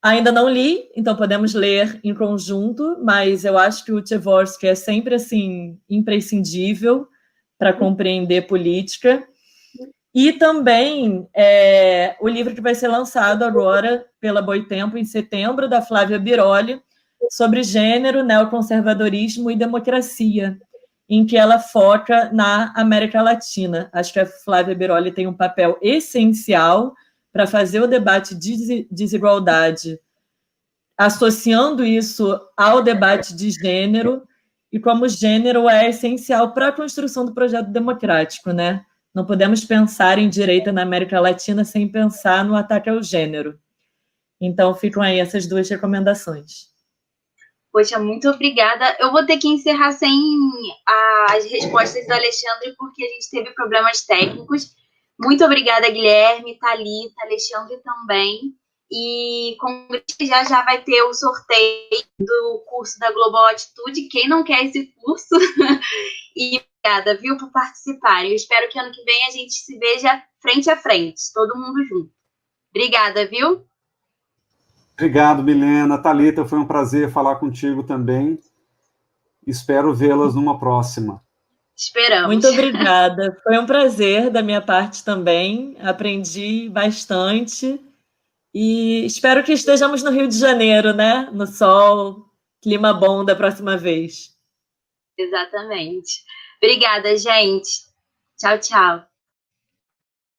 Ainda não li, então podemos ler em conjunto, mas eu acho que o Tversky é sempre assim imprescindível para compreender política. E também o livro que vai ser lançado agora pela Boitempo, em setembro, da Flávia Biroli, sobre gênero, neoconservadorismo e democracia, em que ela foca na América Latina. Acho que a Flávia Biroli tem um papel essencial para fazer o debate de desigualdade, associando isso ao debate de gênero, e como gênero é essencial para a construção do projeto democrático, né? Não podemos pensar em direita na América Latina sem pensar no ataque ao gênero. Então, ficam aí essas duas recomendações. Poxa, muito obrigada. Eu vou ter que encerrar sem as respostas do Alexandre, porque a gente teve problemas técnicos. Muito obrigada, Guilherme, Thalita, Alexandre também. E já vai ter o sorteio do curso da Global Atitude. Quem não quer esse curso? E obrigada, viu, por participarem. Eu espero que ano que vem a gente se veja frente a frente, todo mundo junto. Obrigada, viu? Obrigado, Milena. Thalita, foi um prazer falar contigo também. Espero vê-las numa próxima. Esperamos. Muito obrigada. Foi um prazer da minha parte também. Aprendi bastante. E espero que estejamos no Rio de Janeiro, né? No sol, clima bom da próxima vez. Exatamente. Obrigada, gente. Tchau, tchau.